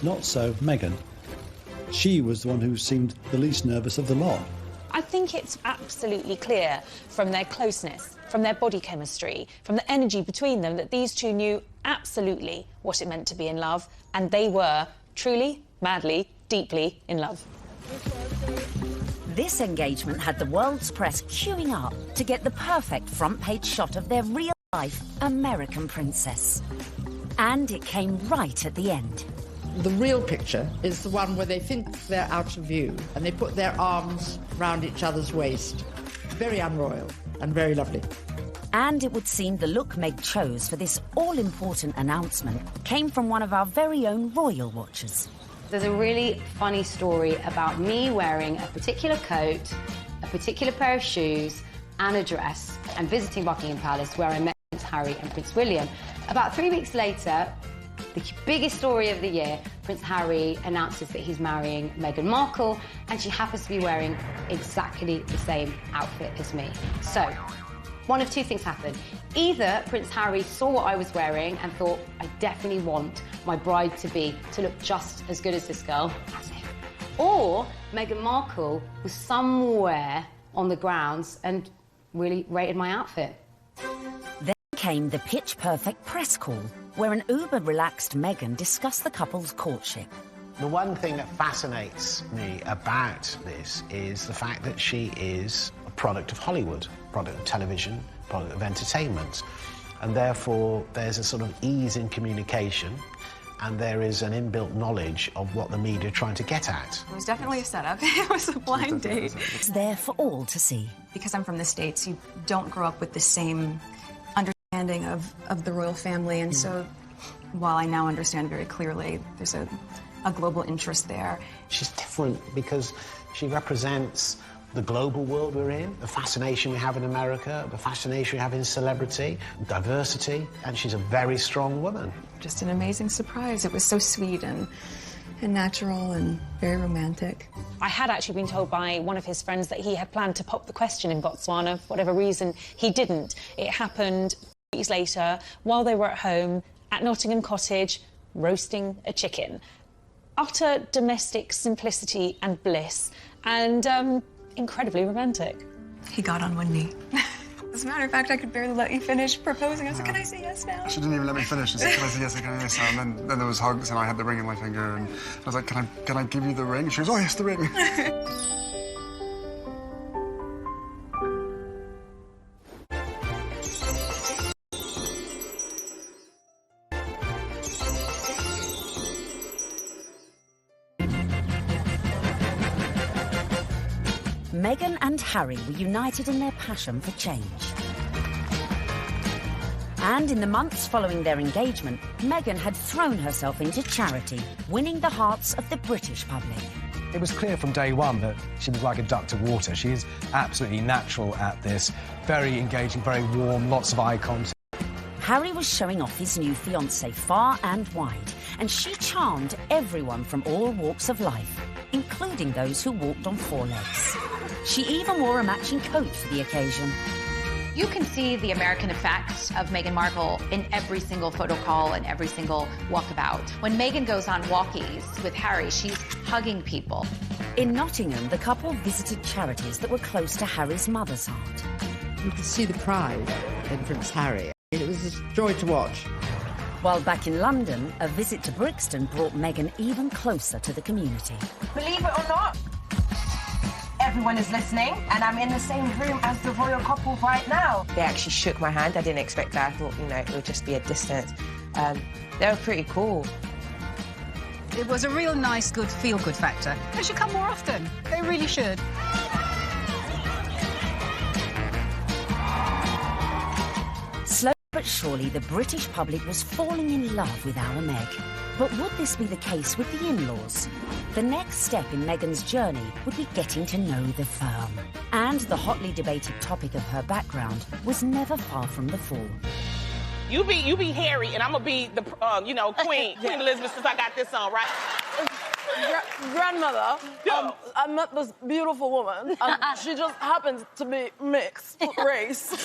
Not so Meghan. She was the one who seemed the least nervous of the lot. I think it's absolutely clear from their closeness, from their body chemistry, from the energy between them, that these two knew absolutely what it meant to be in love, and they were truly, madly, deeply in love. This engagement had the world's press queuing up to get the perfect front-page shot of their real-life American princess. And it came right at the end. The real picture is the one where they think they're out of view and they put their arms round each other's waist. Very unroyal and very lovely. And it would seem the look Meg chose for this all-important announcement came from one of our very own royal watchers. There's a really funny story about me wearing a particular coat, a particular pair of shoes and a dress and visiting Buckingham Palace, where I met Prince Harry and Prince William. About 3 weeks later, the biggest story of the year, Prince Harry announces that he's marrying Meghan Markle, and she happens to be wearing exactly the same outfit as me. So, one of two things happened. Either Prince Harry saw what I was wearing and thought, I definitely want my bride-to-be to look just as good as this girl, as if. Or Meghan Markle was somewhere on the grounds and really rated my outfit. Then came the pitch-perfect press call, where an uber-relaxed Meghan discussed the couple's courtship. The one thing that fascinates me about this is the fact that she is a product of Hollywood, product of television, product of entertainment, and therefore there's a sort of ease in communication and there is an inbuilt knowledge of what the media are trying to get at. It was definitely a setup. It was a blind date. It's there for all to see. Because I'm from the States, you don't grow up with the same understanding of the royal family, and so while I now understand very clearly, there's a global interest there. She's different because she represents the global world we're in, the fascination we have in America, the fascination we have in celebrity, diversity, and she's a very strong woman. Just an amazing surprise. It was so sweet and natural and very romantic. I had actually been told by one of his friends that he had planned to pop the question in Botswana. For whatever reason, he didn't. It happened weeks later, while they were at home at Nottingham Cottage, roasting a chicken. Utter domestic simplicity and bliss, and incredibly romantic. He got on one knee. As a matter of fact, I could barely let you finish proposing. I was like, can I say yes now? She didn't even let me finish. She said, can I say yes, can I say yes? And then there was hugs, and I had the ring in my finger, and I was like, can I give you the ring? She goes, oh, yes, the ring. Meghan and Harry were united in their passion for change. And in the months following their engagement, Meghan had thrown herself into charity, winning the hearts of the British public. It was clear from day one that she was like a duck to water. She is absolutely natural at this, very engaging, very warm, lots of eye contact. Harry was showing off his new fiancée far and wide, and she charmed everyone from all walks of life, including those who walked on four legs. She even wore a matching coat for the occasion. You can see the American effect of Meghan Markle in every single photo call and every single walkabout. When Meghan goes on walkies with Harry, she's hugging people. In Nottingham, the couple visited charities that were close to Harry's mother's heart. You could see the pride in Prince Harry. It was a joy to watch. While back in London, a visit to Brixton brought Meghan even closer to the community. Believe it or not, everyone is listening, and I'm in the same room as the royal couple right now. They actually shook my hand. I didn't expect that. I thought, you know, it would just be a distance. They were pretty cool. It was a real nice, good, feel-good factor. They should come more often. They really should. Slowly but surely, the British public was falling in love with our Meg. But would this be the case with the in-laws? The next step in Meghan's journey would be getting to know the firm. And the hotly debated topic of her background was never far from the fore. You be Harry, and I'm gonna be the, Queen Elizabeth, since I got this on, right? Grandmother, I met this beautiful woman, and she just happens to be mixed race.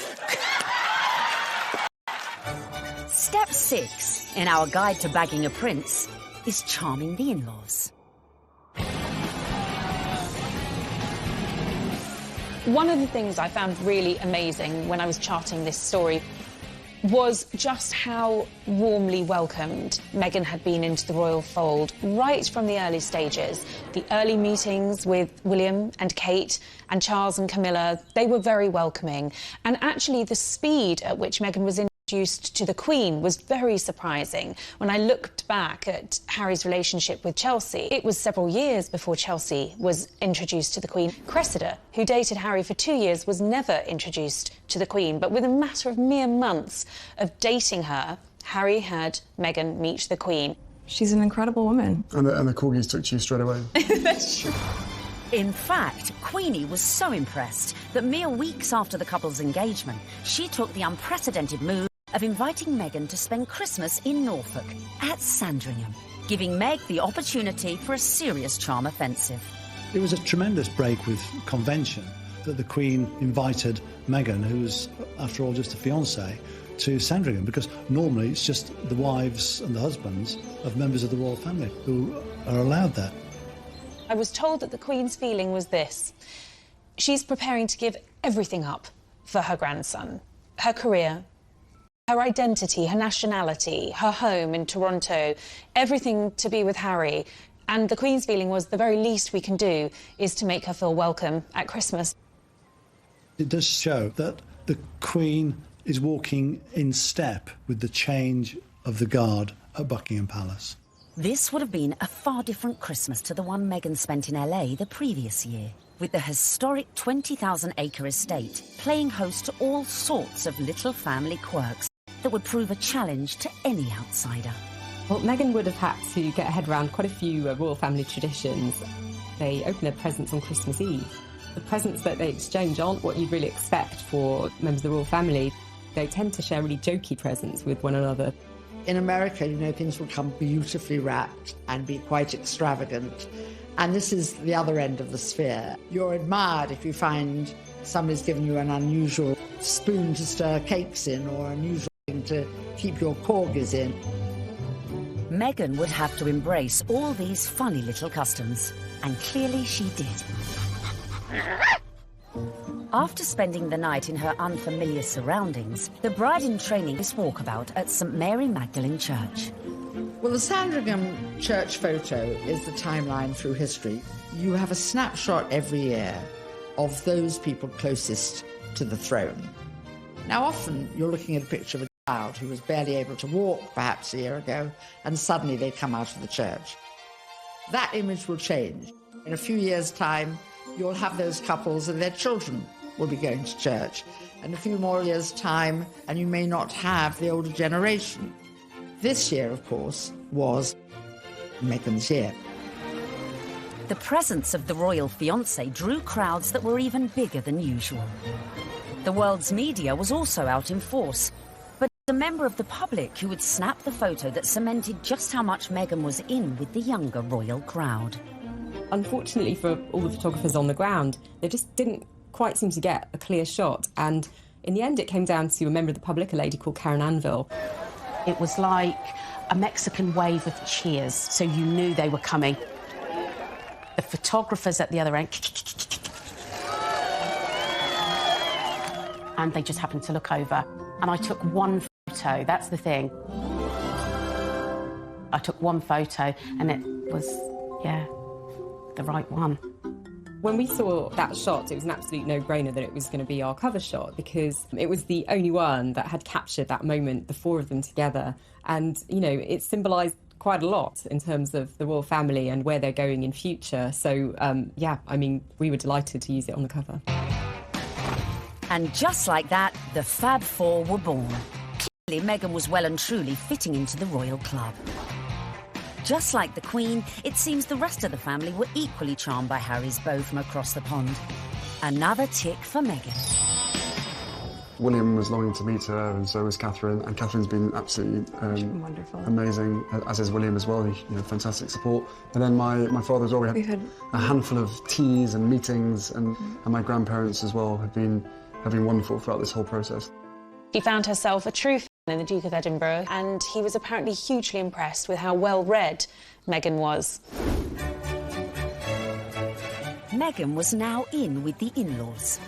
Step 6 in our guide to bagging a prince is charming the in-laws. One of the things I found really amazing when I was charting this story was just how warmly welcomed Meghan had been into the royal fold right from the early stages. The early meetings with William and Kate and Charles and Camilla, they were very welcoming. And actually the speed at which Meghan was introduced to the Queen was very surprising. When I looked back at Harry's relationship with Chelsea, it was several years before Chelsea was introduced to the Queen. Cressida, who dated Harry for 2 years, was never introduced to the Queen, but within a matter of mere months of dating her, Harry had Meghan meet the Queen. She's an incredible woman. And the corgis took to you straight away. That's true. In fact, Queenie was so impressed that mere weeks after the couple's engagement, she took the unprecedented move of inviting Meghan to spend Christmas in Norfolk at Sandringham, giving Meg the opportunity for a serious charm offensive. It was a tremendous break with convention that the Queen invited Meghan, who was, after all, just a fiancée, to Sandringham, because normally it's just the wives and the husbands of members of the royal family who are allowed there. I was told that the Queen's feeling was this. She's preparing to give everything up for her grandson. Her career, her identity, her nationality, her home in Toronto, everything to be with Harry. And the Queen's feeling was the very least we can do is to make her feel welcome at Christmas. It does show that the Queen is walking in step with the change of the guard at Buckingham Palace. This would have been a far different Christmas to the one Meghan spent in LA the previous year, with the historic 20,000-acre estate playing host to all sorts of little family quirks that would prove a challenge to any outsider. Well, Meghan would have had to get her head around quite a few royal family traditions. They open their presents on Christmas Eve. The presents that they exchange aren't what you'd really expect for members of the royal family. They tend to share really jokey presents with one another. In America, you know, things will come beautifully wrapped and be quite extravagant. And this is the other end of the sphere. You're admired if you find somebody's given you an unusual spoon to stir cakes in or an unusual thing to keep your corgis in. Meghan would have to embrace all these funny little customs, and clearly she did. After spending the night in her unfamiliar surroundings, the bride-in-training is walkabout at St Mary Magdalene Church. Well, the Sandringham church photo is the timeline through history. You have a snapshot every year of those people closest to the throne. Now, often you're looking at a picture of a child who was barely able to walk perhaps a year ago, and suddenly they come out of the church. That image will change. In a few years' time, you'll have those couples and their children will be going to church. In a few more years' time, and you may not have the older generation. This year, of course, was Meghan's year. The presence of the royal fiancé drew crowds that were even bigger than usual. The world's media was also out in force, but a member of the public who would snap the photo that cemented just how much Meghan was in with the younger royal crowd. Unfortunately for all the photographers on the ground, they just didn't quite seem to get a clear shot, and In the end, it came down to a member of the public, a lady called Karen Anvil. It was like a Mexican wave of cheers, so you knew they were coming. The photographers at the other end, and they just happened to look over. And I took one photo, that's the thing. I took one photo, and it was, yeah, the right one. When we saw that shot, it was an absolute no-brainer that it was going to be our cover shot, because it was the only one that had captured that moment, the four of them together. And, you know, it symbolised quite a lot in terms of the royal family and where they're going in future. So, yeah, I mean, we were delighted to use it on the cover. And just like that, the Fab Four were born. Clearly, Meghan was well and truly fitting into the royal club. Just like the Queen, it seems the rest of the family were equally charmed by Harry's beau from across the pond. Another tick for Meghan. William was longing to meet her, and so was Catherine. And Catherine's been absolutely wonderful, amazing, as is William as well. Fantastic support. And then my father as well. We had a handful of teas and meetings, and my grandparents as well have been wonderful throughout this whole process. She found herself a true fan in the Duke of Edinburgh, and he was apparently hugely impressed with how well-read Meghan was. Meghan was now in with the in-laws.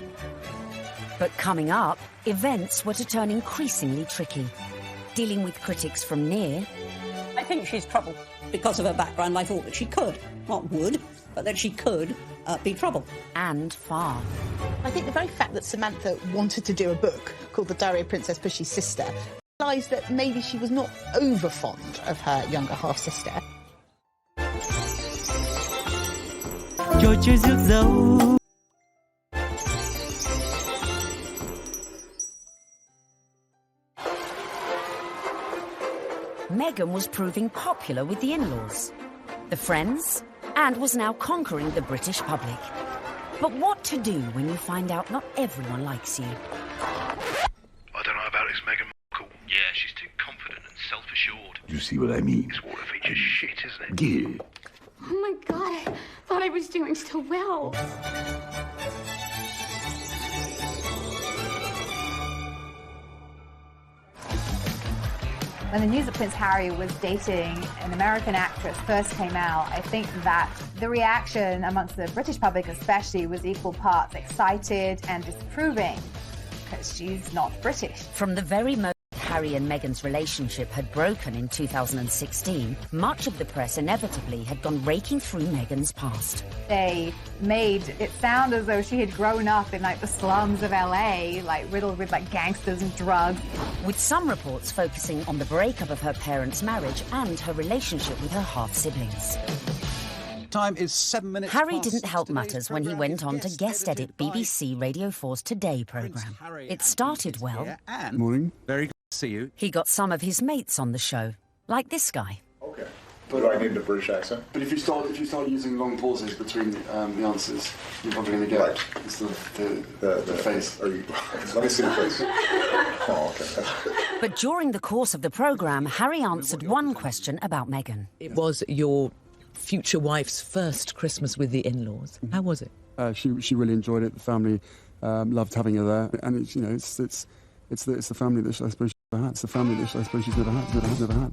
But coming up, events were to turn increasingly tricky. Dealing with critics from near... I think she's trouble. Because of her background, I thought that she could, not would, but that she could be trouble. And far. I think the very fact that Samantha wanted to do a book called The Diary of Princess Pushy's Sister implies that maybe she was not over fond of her younger half-sister. Meghan was proving popular with the in-laws, the friends, and was now conquering the British public. But what to do when you find out not everyone likes you? I don't know about this Meghan Markle. Yeah, she's too confident and self-assured. You see what I mean? This water feature's shit, isn't it? Yeah. Oh my God, I thought I was doing so well. When the news that Prince Harry was dating an American actress first came out, I think that the reaction amongst the British public especially was equal parts excited and disapproving, because she's not British. From the very moment Harry and Meghan's relationship had broken in 2016, much of the press inevitably had gone raking through Meghan's past. They made it sound as though she had grown up in the slums of LA, riddled with gangsters and drugs. With some reports focusing on the breakup of her parents' marriage and her relationship with her half-siblings. Time is 7 minutes Harry didn't help matters when he went on to guest edit BBC Radio 4's Today programme. It started well. Morning. Very good to see you. He got some of his mates on the show, like this guy. Okay. But do I need the British accent? But if you start using long pauses between the answers, you're probably going to get it's the face. Let me see the face. Oh, okay. But during the course of the programme, Harry answered one question about Meghan. It was your future wife's first Christmas with the in-laws. How was it? She really enjoyed it. The family loved having her there, and it's the family that I suppose she's never had. It's the family that I suppose she's never had.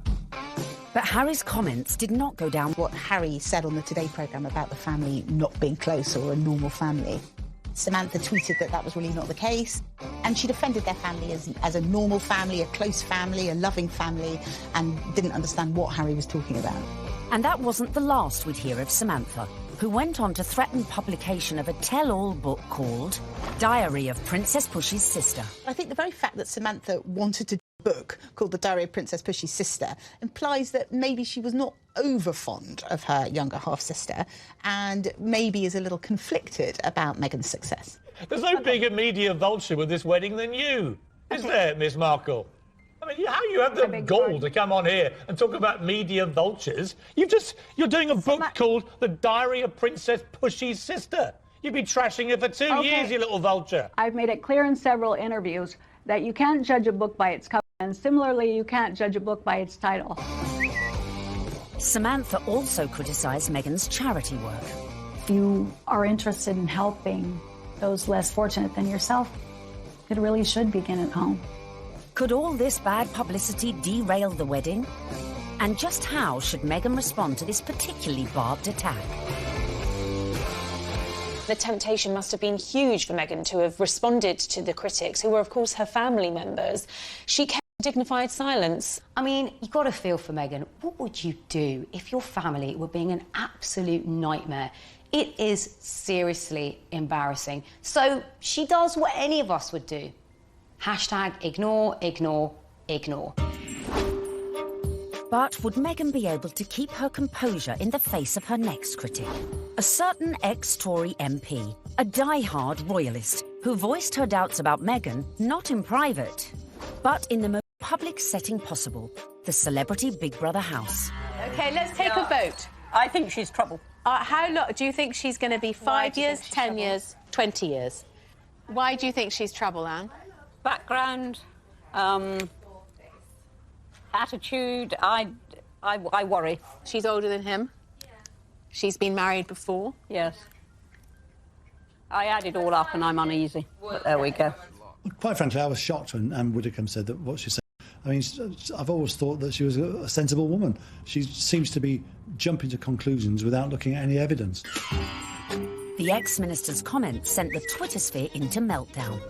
But Harry's comments did not go down. What Harry said on the Today programme about the family not being close or a normal family. Samantha tweeted that was really not the case, and she defended their family as a normal family, a close family, a loving family, and didn't understand what Harry was talking about. And that wasn't the last we'd hear of Samantha, who went on to threaten publication of a tell-all book called Diary of Princess Pushy's Sister. I think the very fact that Samantha wanted to do a book called The Diary of Princess Pushy's Sister implies that maybe she was not over fond of her younger half-sister and maybe is a little conflicted about Meghan's success. There's no bigger media vulture with this wedding than you, is there, Miss Markle? I mean, how you have the gall to come on here and talk about media vultures? You're doing a book called The Diary of Princess Pushy's Sister. You've been trashing it for 2 years, you little vulture. I've made it clear in several interviews that you can't judge a book by its cover, and similarly, you can't judge a book by its title. Samantha also criticised Meghan's charity work. If you are interested in helping those less fortunate than yourself, It really should begin at home. Could all this bad publicity derail the wedding? And just how should Meghan respond to this particularly barbed attack? The temptation must have been huge for Meghan to have responded to the critics, who were, of course, her family members. She kept dignified silence. I mean, you've got to feel for Meghan. What would you do if your family were being an absolute nightmare? It is seriously embarrassing. So she does what any of us would do. Hashtag ignore, ignore, ignore. But would Meghan be able to keep her composure in the face of her next critic? A certain ex-Tory MP, a die-hard royalist, who voiced her doubts about Meghan, not in private, but in the most public setting possible, the celebrity Big Brother house. OK, let's take a vote. I think she's trouble. How long do you think she's going to be? 5 years, 10 years, 20 years? Why do you think she's trouble, Anne? Background, attitude, I worry. She's older than him. She's been married before. Yes. I add it all up and I'm uneasy, but there we go. Quite frankly, I was shocked when Anne Widdecombe said that what she said. I mean, I've always thought that she was a sensible woman. She seems to be jumping to conclusions without looking at any evidence. The ex-minister's comments sent the Twitter sphere into meltdown.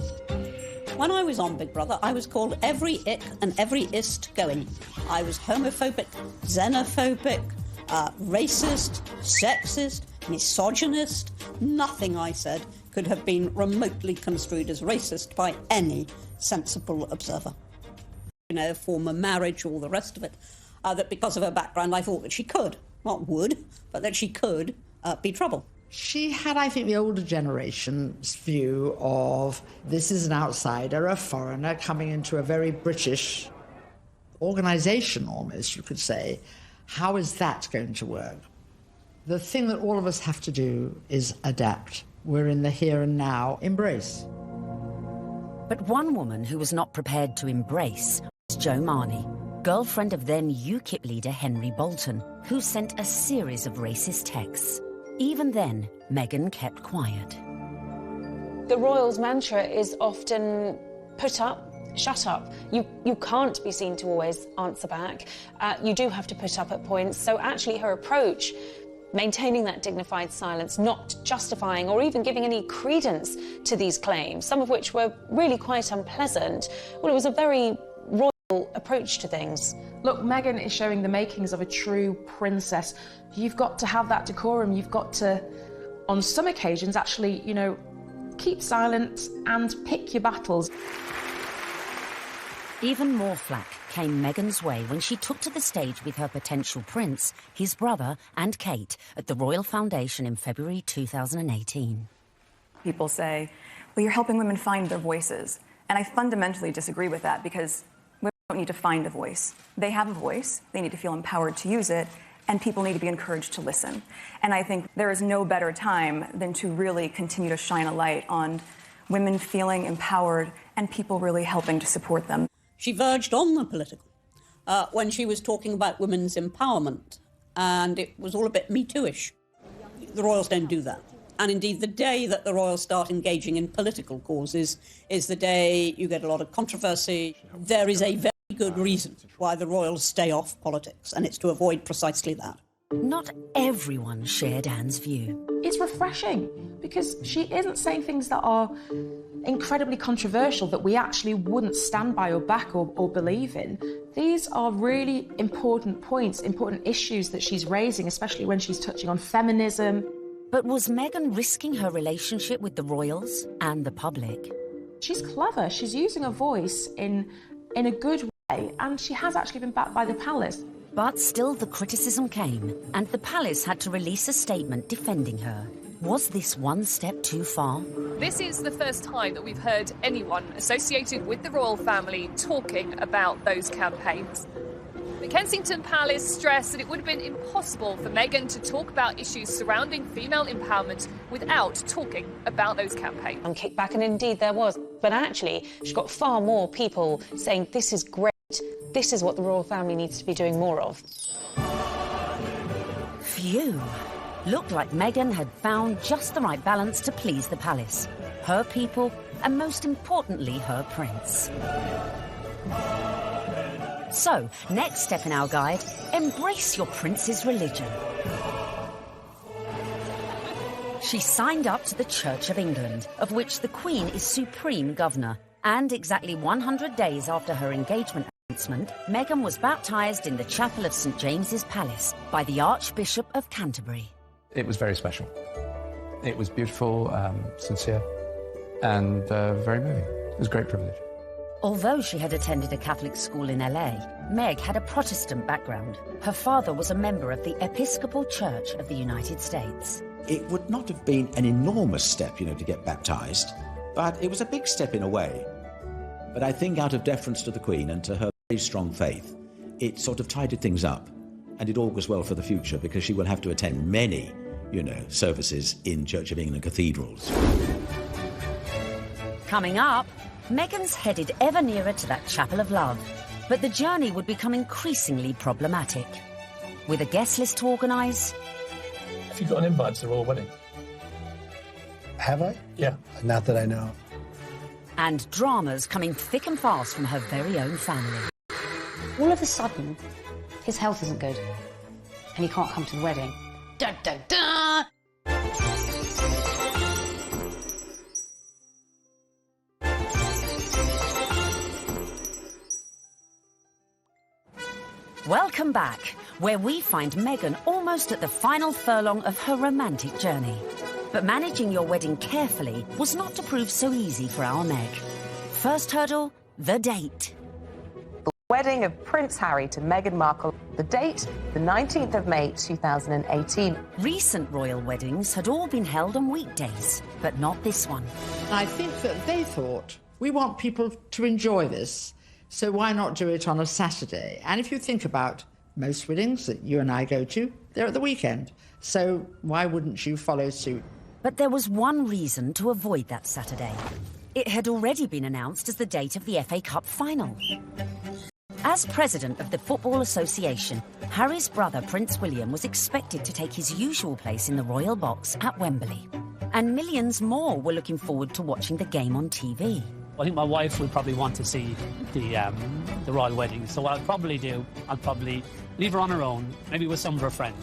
When I was on Big Brother, I was called every ick and every ist going. I was homophobic, xenophobic, racist, sexist, misogynist. Nothing I said could have been remotely construed as racist by any sensible observer. You know, former marriage, all the rest of it, that because of her background, I thought that she could, not would, but that she could be trouble. She had, I think, the older generation's view of this is an outsider, a foreigner coming into a very British organisation, almost, you could say. How is that going to work? The thing that all of us have to do is adapt. We're in the here and now. Embrace. But one woman who was not prepared to embrace was Jo Marnie, girlfriend of then UKIP leader Henry Bolton, who sent a series of racist texts. Even then, Meghan kept quiet. The royals' mantra is often put up, shut up. You can't be seen to always answer back. You do have to put up at points. So actually her approach, maintaining that dignified silence, not justifying or even giving any credence to these claims, some of which were really quite unpleasant, well, it was a very royal approach to things. Look, Meghan is showing the makings of a true princess. You've got to have that decorum. You've got to, on some occasions, actually, you know, keep silent and pick your battles. Even more flack came Meghan's way when she took to the stage with her potential prince, his brother and Kate at the Royal Foundation in February 2018. People say, well, you're helping women find their voices. And I fundamentally disagree with that because women don't need to find a voice. They have a voice. They need to feel empowered to use it. And people need to be encouraged to listen. And I think there is no better time than to really continue to shine a light on women feeling empowered and people really helping to support them. She verged on the political when she was talking about women's empowerment, and it was all a bit Me Too-ish. The royals don't do that. And indeed, the day that the royals start engaging in political causes is the day you get a lot of controversy. There is a very good reason why the royals stay off politics, and it's to avoid precisely that. Not everyone shared Anne's view. It's refreshing because she isn't saying things that are incredibly controversial that we actually wouldn't stand by or back or believe in. These are really important points, important issues that she's raising, especially when she's touching on feminism. But was Meghan risking her relationship with the royals and the public? She's clever. She's using her voice in a good way, and she has actually been backed by the palace. But still the criticism came, and the palace had to release a statement defending her. Was this one step too far? This is the first time that we've heard anyone associated with the royal family talking about those campaigns. The Kensington Palace stressed that it would have been impossible for Meghan to talk about issues surrounding female empowerment without talking about those campaigns. On kickback, and indeed there was. But actually, she got far more people saying this is great, this is what the royal family needs to be doing more of. Phew. Looked like Meghan had found just the right balance to please the palace. Her people and most importantly, her prince. So, next step in our guide, embrace your prince's religion. She signed up to the Church of England, of which the Queen is supreme governor, and exactly 100 days after her engagement announcement, Meghan was baptised in the chapel of St James's Palace by the Archbishop of Canterbury. It was very special. It was beautiful, sincere, and very moving. It was a great privilege. Although she had attended a Catholic school in LA, Meg had a Protestant background. Her father was a member of the Episcopal Church of the United States. It would not have been an enormous step, to get baptised, but it was a big step in a way. But I think out of deference to the Queen and to her very strong faith, it sort of tidied things up, and it augurs well for the future because she will have to attend many, services in Church of England cathedrals. Coming up, Meghan's headed ever nearer to that chapel of love, but the journey would become increasingly problematic. With a guest list to organise... Have you got an invite to the royal wedding? Have I? Yeah. Not that I know. And dramas coming thick and fast from her very own family. All of a sudden, his health isn't good, and he can't come to the wedding. Dun, dun, dun! Welcome back, where we find Meghan almost at the final furlong of her romantic journey. But managing your wedding carefully was not to prove so easy for our Meg. First hurdle, the date. The wedding of Prince Harry to Meghan Markle. The date, the 19th of May 2018. Recent royal weddings had all been held on weekdays, but not this one. I think that they thought, we want people to enjoy this, so why not do it on a Saturday? And if you think about most weddings that you and I go to, they're at the weekend. So why wouldn't you follow suit? But there was one reason to avoid that Saturday. It had already been announced as the date of the FA Cup final. As president of the Football Association, Harry's brother Prince William was expected to take his usual place in the royal box at Wembley. And millions more were looking forward to watching the game on TV. I think my wife would probably want to see the royal wedding. So what I'll probably do, I'll probably leave her on her own, maybe with some of her friends.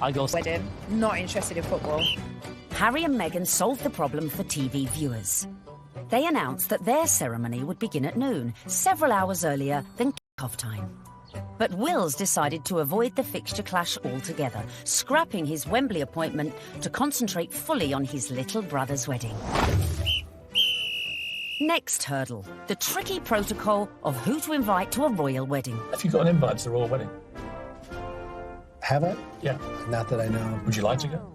I'll go... Wedding, not interested in football. Harry and Meghan solved the problem for TV viewers. They announced that their ceremony would begin at noon, several hours earlier than kick-off time. But Wills decided to avoid the fixture clash altogether, scrapping his Wembley appointment to concentrate fully on his little brother's wedding. Next hurdle, the tricky protocol of who to invite to a royal wedding. Have you got an invite to the royal wedding? Have I? Yeah. Not that I know. Would you like to go?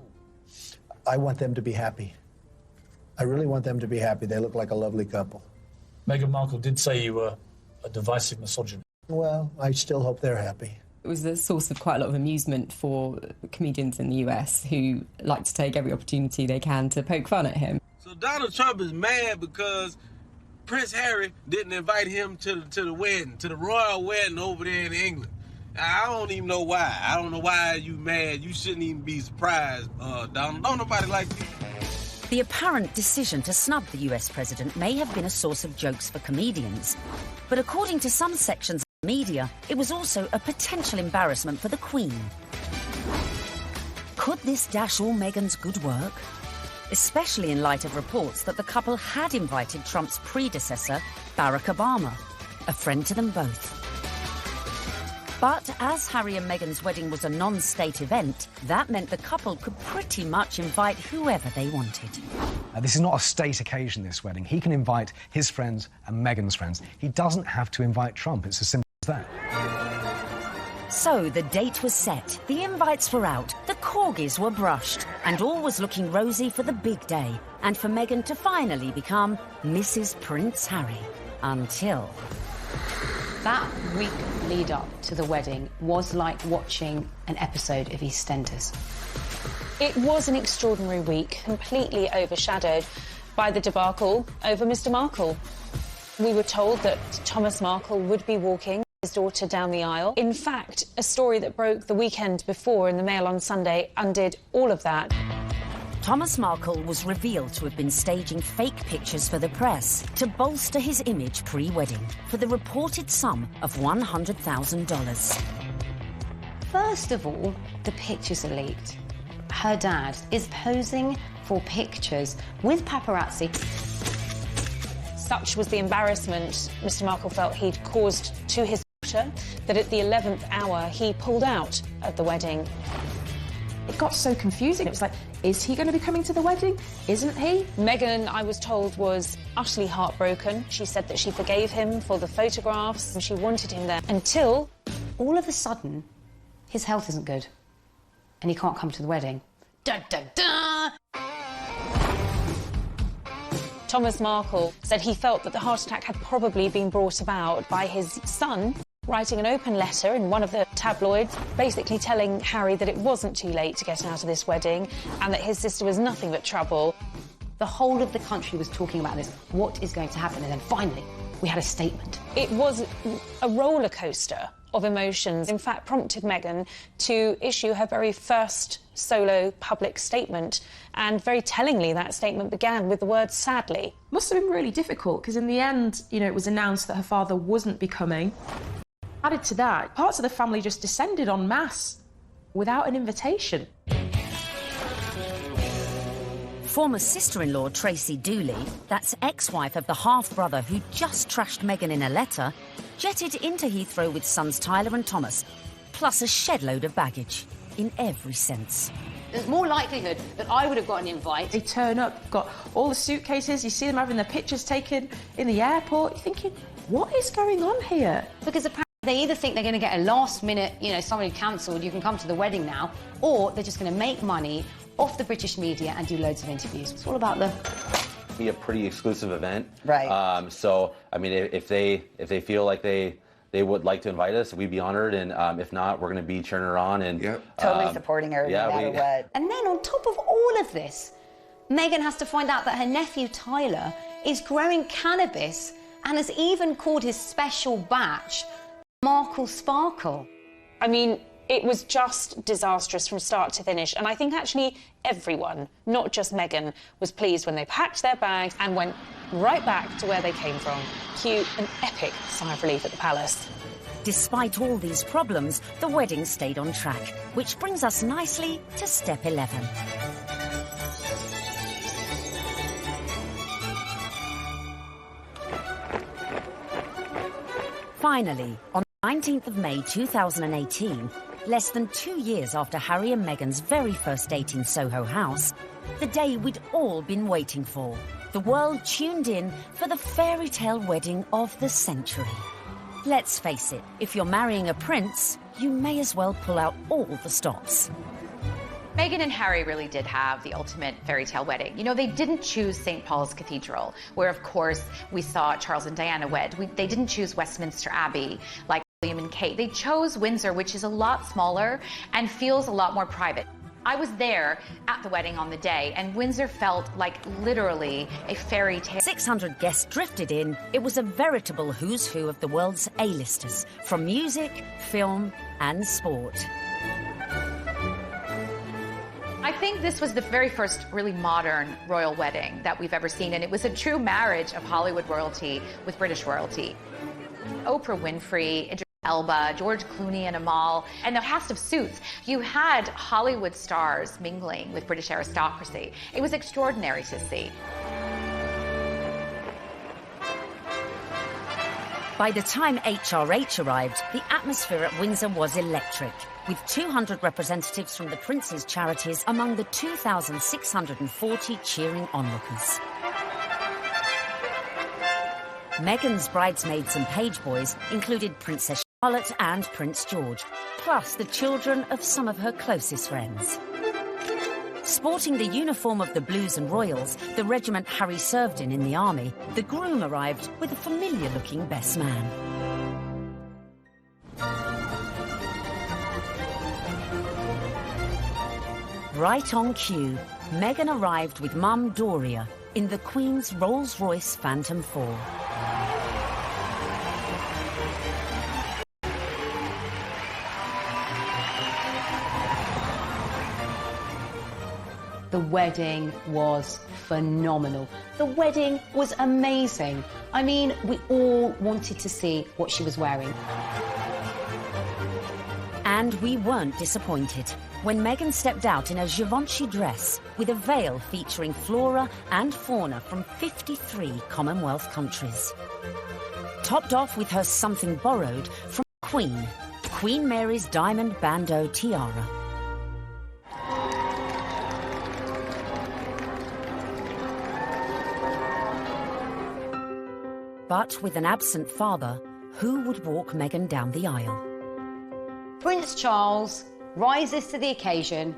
I want them to be happy. I really want them to be happy. They look like a lovely couple. Meghan Markle did say you were a divisive misogynist. Well, I still hope they're happy. It was a source of quite a lot of amusement for comedians in the US who like to take every opportunity they can to poke fun at him. So Donald Trump is mad because Prince Harry didn't invite him to the wedding, to the royal wedding over there in England. I don't even know why. I don't know why you mad. You shouldn't even be surprised, Donald. Don't nobody like you. The apparent decision to snub the US president may have been a source of jokes for comedians. But according to some sections of the media, it was also a potential embarrassment for the Queen. Could this dash all Meghan's good work? Especially in light of reports that the couple had invited Trump's predecessor, Barack Obama, a friend to them both. But as Harry and Meghan's wedding was a non-state event, that meant the couple could pretty much invite whoever they wanted. This is not a state occasion, this wedding. He can invite his friends and Meghan's friends. He doesn't have to invite Trump. It's as simple as that. So the date was set, the invites were out, the corgis were brushed, and all was looking rosy for the big day, and for Meghan to finally become Mrs. Prince Harry. Until... That week lead up to the wedding was like watching an episode of EastEnders. It was an extraordinary week, completely overshadowed by the debacle over Mr. Markle. We were told that Thomas Markle would be walking his daughter down the aisle. In fact, a story that broke the weekend before in the Mail on Sunday undid all of that. Thomas Markle was revealed to have been staging fake pictures for the press to bolster his image pre-wedding for the reported sum of $100,000. First of all, the pictures are leaked. Her dad is posing for pictures with paparazzi. Such was the embarrassment Mr. Markle felt he'd caused to his daughter that at the 11th hour he pulled out of the wedding. It got so confusing. It was like, is he going to be coming to the wedding? Isn't he? Meghan, I was told, was utterly heartbroken. She said that she forgave him for the photographs and she wanted him there until... all of a sudden, his health isn't good and he can't come to the wedding. Dun, dun, dun! Thomas Markle said he felt that the heart attack had probably been brought about by his son writing an open letter in one of the tabloids, basically telling Harry that it wasn't too late to get out of this wedding and that his sister was nothing but trouble. The whole of the country was talking about this. What is going to happen? And then finally, we had a statement. It was a roller coaster of emotions, in fact, prompted Meghan to issue her very first solo public statement. And very tellingly, that statement began with the word sadly. Must have been really difficult, because in the end, you know, it was announced that her father wasn't becoming. Added to that, parts of the family just descended en masse without an invitation. Former sister-in-law Tracy Dooley, that's ex-wife of the half-brother who just trashed Meghan in a letter, jetted into Heathrow with sons Tyler and Thomas, plus a shed load of baggage, in every sense. There's more likelihood that I would have got an invite. They turn up, got all the suitcases, you see them having their pictures taken in the airport, you're thinking, what is going on here? Because apparently they either think they're going to get a last-minute, you know, somebody cancelled, you can come to the wedding now, or they're just going to make money off the British media and do loads of interviews. It's all about the... be a pretty exclusive event. Right. So, I mean, if they feel like they would like to invite us, we'd be honored. And if not, we're going to be cheering her on and totally supporting her no matter what. And then on top of all of this, Meghan has to find out that her nephew Tyler is growing cannabis and has even called his special batch Markle Sparkle. I mean, it was just disastrous from start to finish. And I think actually everyone, not just Meghan, was pleased when they packed their bags and went right back to where they came from. Cue an epic sigh of relief at the palace. Despite all these problems, the wedding stayed on track, which brings us nicely to step 11. Finally, on the 19th of May 2018, less than 2 years after Harry and Meghan's very first date in Soho House, the day we'd all been waiting for. The world tuned in for the fairy tale wedding of the century. Let's face it, if you're marrying a prince, you may as well pull out all the stops. Meghan and Harry really did have the ultimate fairy tale wedding. You know, they didn't choose St. Paul's Cathedral, where, of course, we saw Charles and Diana wed. They didn't choose Westminster Abbey, like William and Kate. They chose Windsor, which is a lot smaller and feels a lot more private. I was there at the wedding on the day, and Windsor felt like literally a fairy tale. 600 guests drifted in. It was a veritable who's who of the world's A-listers, from music, film, and sport. I think this was the very first really modern royal wedding that we've ever seen, and it was a true marriage of Hollywood royalty with British royalty. Oprah Winfrey, Idris Elba, George Clooney and Amal, and the cast of Suits. You had Hollywood stars mingling with British aristocracy. It was extraordinary to see. By the time HRH arrived, the atmosphere at Windsor was electric, with 200 representatives from the Prince's charities among the 2,640 cheering onlookers. Meghan's bridesmaids and page boys included Princess Charlotte and Prince George, plus the children of some of her closest friends. Sporting the uniform of the Blues and Royals, the regiment Harry served in the army, the groom arrived with a familiar-looking best man. Right on cue, Meghan arrived with Mum Doria in the Queen's Rolls-Royce Phantom 4. The wedding was phenomenal. The wedding was amazing. I mean, we all wanted to see what she was wearing. And we weren't disappointed when Meghan stepped out in a Givenchy dress with a veil featuring flora and fauna from 53 Commonwealth countries. Topped off with her something borrowed from Queen Mary's diamond bandeau tiara. But with an absent father, who would walk Meghan down the aisle? Prince Charles rises to the occasion.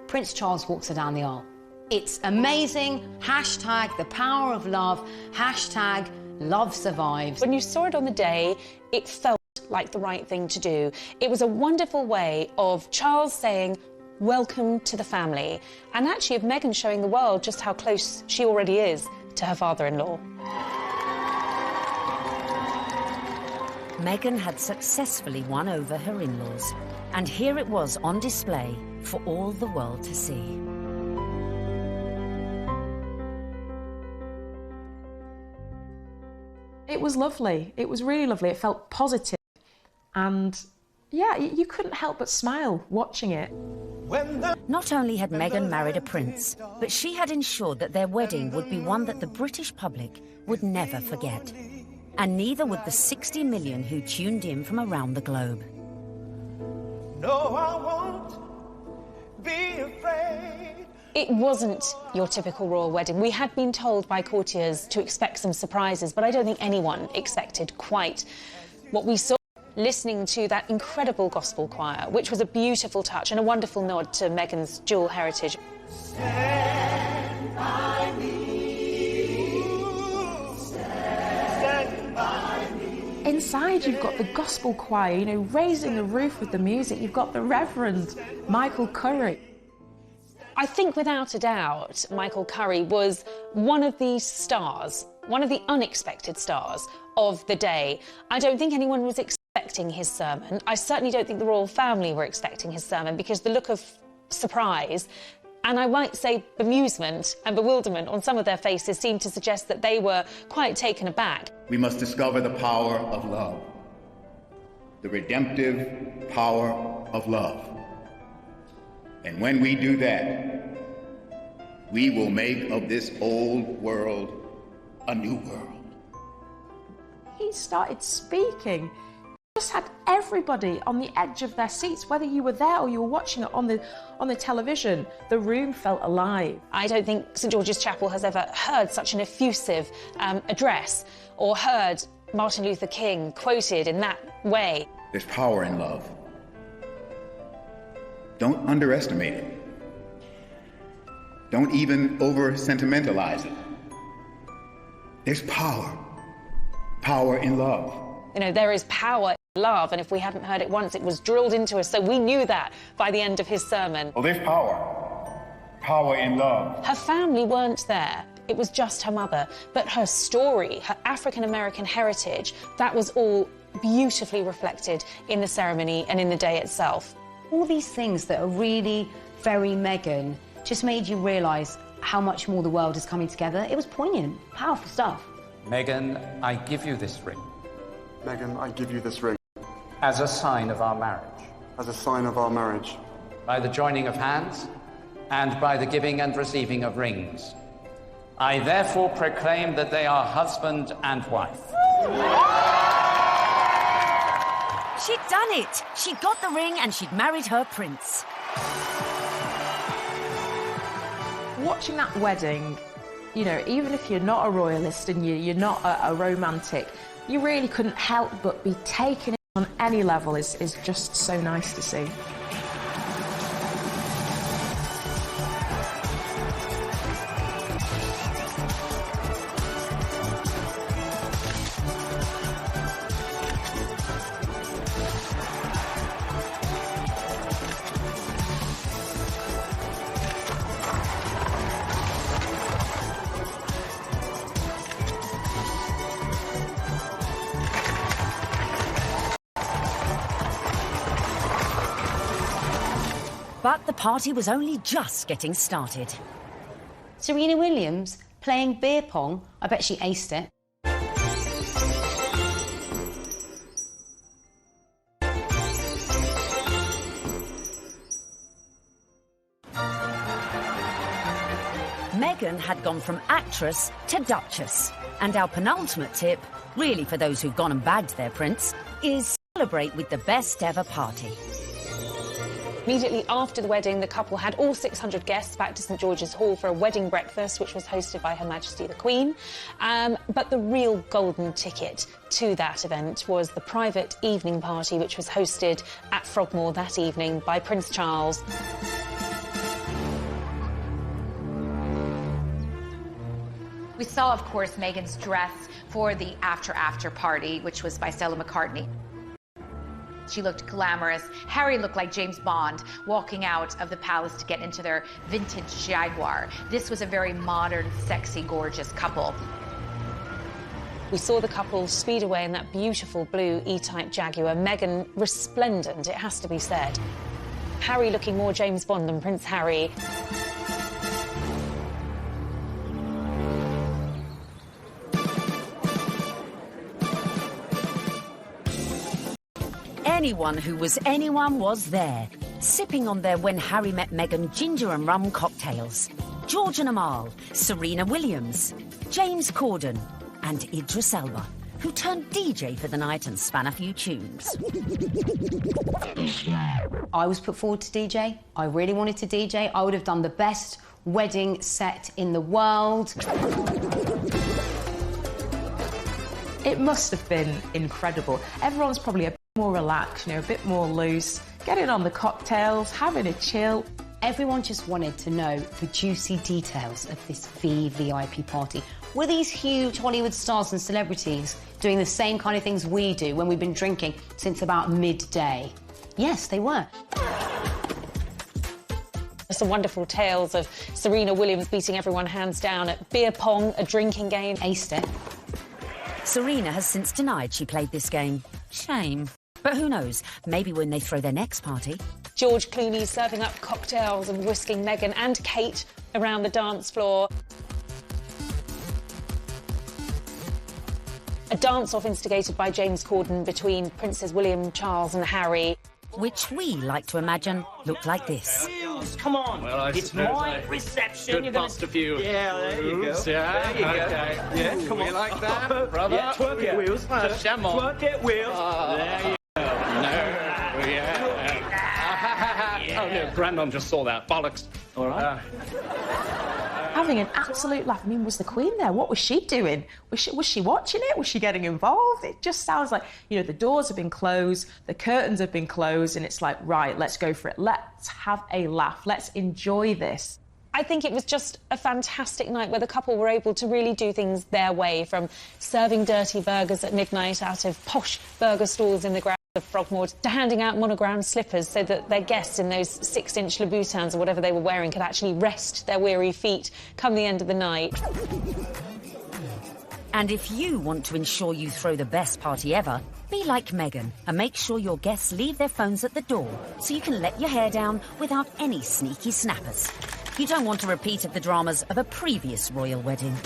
Prince Charles walks her down the aisle. It's amazing. Hashtag the power of love. Hashtag love survives. When you saw it on the day, it felt like the right thing to do. It was a wonderful way of Charles saying, welcome to the family, and actually of Meghan showing the world just how close she already is to her father-in-law. Meghan had successfully won over her in-laws, and here it was on display for all the world to see. It was lovely. It was really lovely. It felt positive. And yeah, you couldn't help but smile watching it. Not only had Meghan married a prince, but she had ensured that their wedding would be one that the British public would never forget. And neither would the 60 million who tuned in from around the globe. No, I won't be afraid. It wasn't your typical royal wedding. We had been told by courtiers to expect some surprises, but I don't think anyone expected quite what we saw. Listening to that incredible gospel choir, which was a beautiful touch and a wonderful nod to Meghan's dual heritage. Stand by me. Stand by me. Inside you've got the gospel choir, you know, raising the roof with the music. You've got the Reverend Michael Curry. I think without a doubt, Michael Curry was one of the stars, one of the unexpected stars of the day. I don't think anyone was expecting his sermon. I certainly don't think the royal family were expecting his sermon, because the look of surprise, and I might say bemusement and bewilderment on some of their faces seemed to suggest that they were quite taken aback. We must discover the power of love, the redemptive power of love. And when we do that, we will make of this old world a new world. He started speaking. Just had everybody on the edge of their seats, whether you were there or you were watching it on the television. The room felt alive. I don't think St George's Chapel has ever heard such an effusive address or heard Martin Luther King quoted in that way. There's power in love. Don't underestimate it. Don't even over-sentimentalize it. There's power in love. You know, there is power in love, and if we hadn't heard it once, it was drilled into us, so we knew that by the end of his sermon. Well, there's power in love. Her family weren't there. It was just her mother. But her story, her African-American heritage, that was all beautifully reflected in the ceremony and in the day itself. All these things that are really very Meghan just made you realise how much more the world is coming together. It was poignant, powerful stuff. Meghan, I give you this ring. Meghan, I give you this ring. As a sign of our marriage. As a sign of our marriage. By the joining of hands and by the giving and receiving of rings. I therefore proclaim that they are husband and wife. She'd done it. She got the ring and she'd married her prince. Watching that wedding, you know, even if you're not a royalist and you're not a romantic, you really couldn't help but be taken in on any level. Is just so nice to see. But the party was only just getting started. Serena Williams playing beer pong. I bet she aced it. Meghan had gone from actress to duchess. And our penultimate tip, really for those who've gone and bagged their prince, is celebrate with the best ever party. Immediately after the wedding, the couple had all 600 guests back to St George's Hall for a wedding breakfast, which was hosted by Her Majesty the Queen. But the real golden ticket to that event was the private evening party, which was hosted at Frogmore that evening by Prince Charles. We saw, of course, Meghan's dress for the after party, which was by Stella McCartney. She looked glamorous. Harry looked like James Bond walking out of the palace to get into their vintage Jaguar. This was a very modern, sexy, gorgeous couple. We saw the couple speed away in that beautiful blue E-Type Jaguar. Meghan resplendent, it has to be said. Harry looking more James Bond than Prince Harry. Anyone who was anyone was there, sipping on their When Harry Met Meghan ginger and rum cocktails. George and Amal, Serena Williams, James Corden and Idris Elba, who turned DJ for the night and span a few tunes. I was put forward to DJ. I really wanted to DJ. I would have done the best wedding set in the world. It must have been incredible. Everyone's probably a bit more relaxed, you know, a bit more loose, getting on the cocktails, having a chill. Everyone just wanted to know the juicy details of this VVIP party. Were these huge Hollywood stars and celebrities doing the same kind of things we do when we've been drinking since about midday? Yes, they were. Some wonderful tales of Serena Williams beating everyone hands down at beer pong, a drinking game. Aced it. Serena has since denied she played this game. Shame. But who knows, maybe when they throw their next party. George Clooney serving up cocktails and whisking Meghan and Kate around the dance floor. A dance-off instigated by James Corden between Princes William, Charles and Harry. Which we like to imagine looked like this. Come on, well, it's my reception. Good bust a few. Yeah, there you go. Yeah, there you go. Okay. Yeah, come on. You like that, brother? Yeah, twerk it, Wheels. Come on. Twerk it, Wheels. There you go. No, yeah. Oh, no, Brandon just saw that. Bollocks. All right. Having an absolute laugh. I mean, was the Queen there? What was she doing? Was she watching it? Was she getting involved? It just sounds like, you know, the doors have been closed, the curtains have been closed, and it's like, right, let's go for it. Let's have a laugh. Let's enjoy this. I think it was just a fantastic night where the couple were able to really do things their way, from serving dirty burgers at midnight out of posh burger stalls in the grounds of Frogmore to handing out monogrammed slippers so that their guests in those 6-inch Louboutins or whatever they were wearing could actually rest their weary feet come the end of the night. And if you want to ensure you throw the best party ever, be like Meghan and make sure your guests leave their phones at the door so you can let your hair down without any sneaky snappers. You don't want a repeat of the dramas of a previous royal wedding.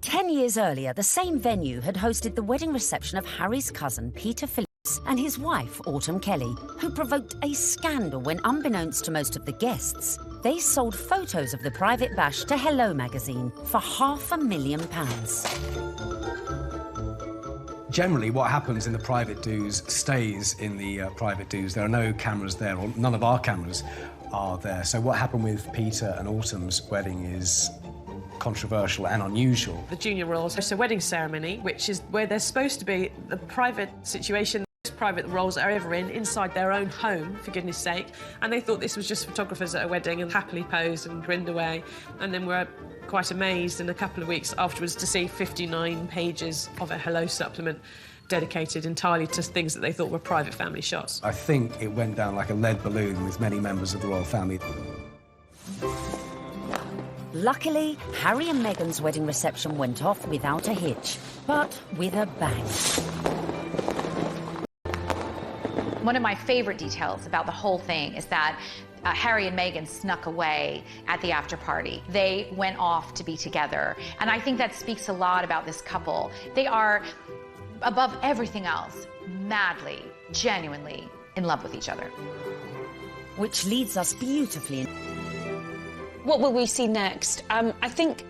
10 years earlier, the same venue had hosted the wedding reception of Harry's cousin, Peter Phillips, and his wife, Autumn Kelly, who provoked a scandal when, unbeknownst to most of the guests, they sold photos of the private bash to Hello magazine for £500,000. Generally, what happens in the private do's stays in the private do's. There are no cameras there, or none of our cameras are there. So what happened with Peter and Autumn's wedding is controversial and unusual. The junior royals host a wedding ceremony, which is where they're supposed to be the private situation, most private roles are ever in, inside their own home, for goodness sake. And they thought this was just photographers at a wedding and happily posed and grinned away. And then we're quite amazed in a couple of weeks afterwards to see 59 pages of a Hello supplement dedicated entirely to things that they thought were private family shots. I think it went down like a lead balloon with many members of the royal family. Luckily, Harry and Meghan's wedding reception went off without a hitch, but with a bang. One of my favorite details about the whole thing is that Harry and Meghan snuck away at the after party. They went off to be together. And I think that speaks a lot about this couple. They are, above everything else, madly, genuinely in love with each other. Which leads us beautifully. What will we see next? I think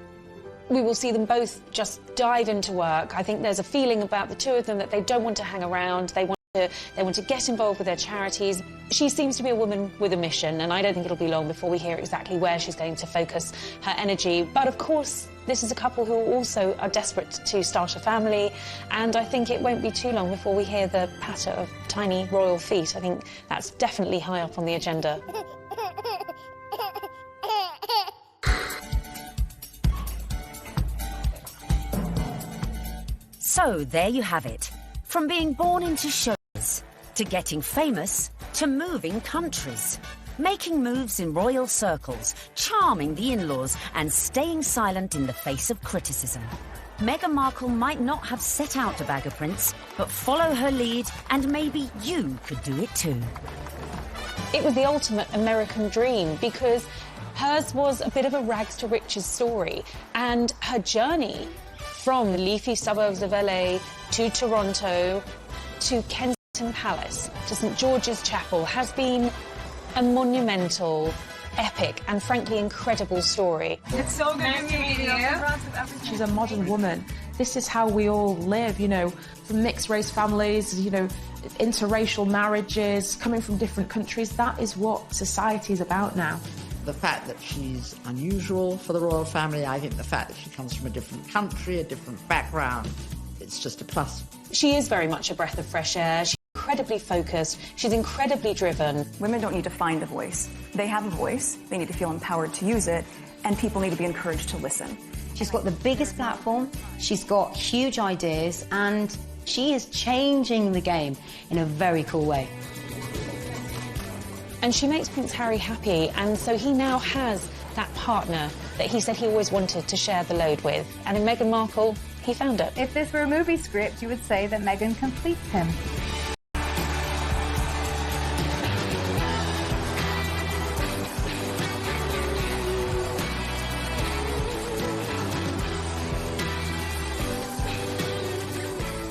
we will see them both just dive into work. I think there's a feeling about the two of them that they don't want to hang around. They want to get involved with their charities. She seems to be a woman with a mission, and I don't think it'll be long before we hear exactly where she's going to focus her energy. But of course, this is a couple who also are desperate to start a family, and I think it won't be too long before we hear the patter of tiny royal feet. I think that's definitely high up on the agenda. So there you have it. From being born into shows, to getting famous, to moving countries, making moves in royal circles, charming the in-laws, and staying silent in the face of criticism. Meghan Markle might not have set out to bag a prince, but follow her lead, and maybe you could do it too. It was the ultimate American dream, because hers was a bit of a rags to riches story, and her journey from the leafy suburbs of LA to Toronto to Kensington Palace to St George's Chapel has been a monumental, epic and frankly incredible story. It's so good to meet you. She's a modern woman. This is how we all live, you know, from mixed race families, you know, interracial marriages, coming from different countries. That is what society is about now. The fact that she's unusual for the royal family, I think the fact that she comes from a different country, a different background, it's just a plus. She is very much a breath of fresh air. She's incredibly focused. She's incredibly driven. Women don't need to find a voice. They have a voice. They need to feel empowered to use it, and people need to be encouraged to listen. She's got the biggest platform, she's got huge ideas, and she is changing the game in a very cool way. And she makes Prince Harry happy, and so he now has that partner that he said he always wanted to share the load with. And in Meghan Markle, he found it. If this were a movie script, you would say that Meghan completes him.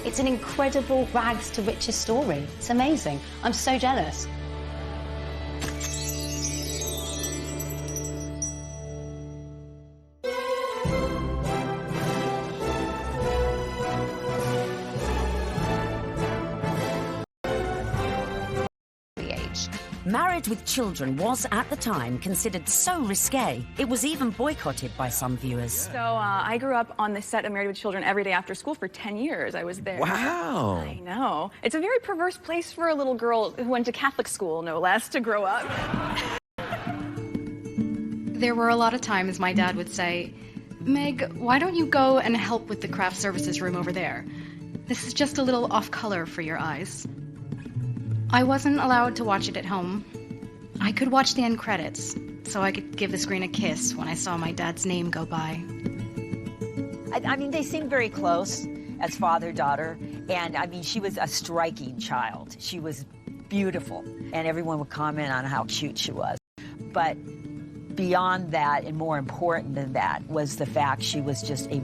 It's an incredible rags to riches story. It's amazing. I'm so jealous. Married with children was, at the time, considered so risque, it was even boycotted by some viewers. So I grew up on the set of Married with Children every day after school for 10 years. I was there. Wow. I know. It's a very perverse place for a little girl who went to Catholic school, no less, to grow up. There were a lot of times my dad would say, Meg, why don't you go and help with the craft services room over there? This is just a little off-color for your eyes. I wasn't allowed to watch it at home. I could watch the end credits, so I could give the screen a kiss when I saw my dad's name go by. I mean, they seemed very close as father-daughter, and I mean, she was a striking child. She was beautiful, and everyone would comment on how cute she was. But beyond that, and more important than that, was the fact she was just a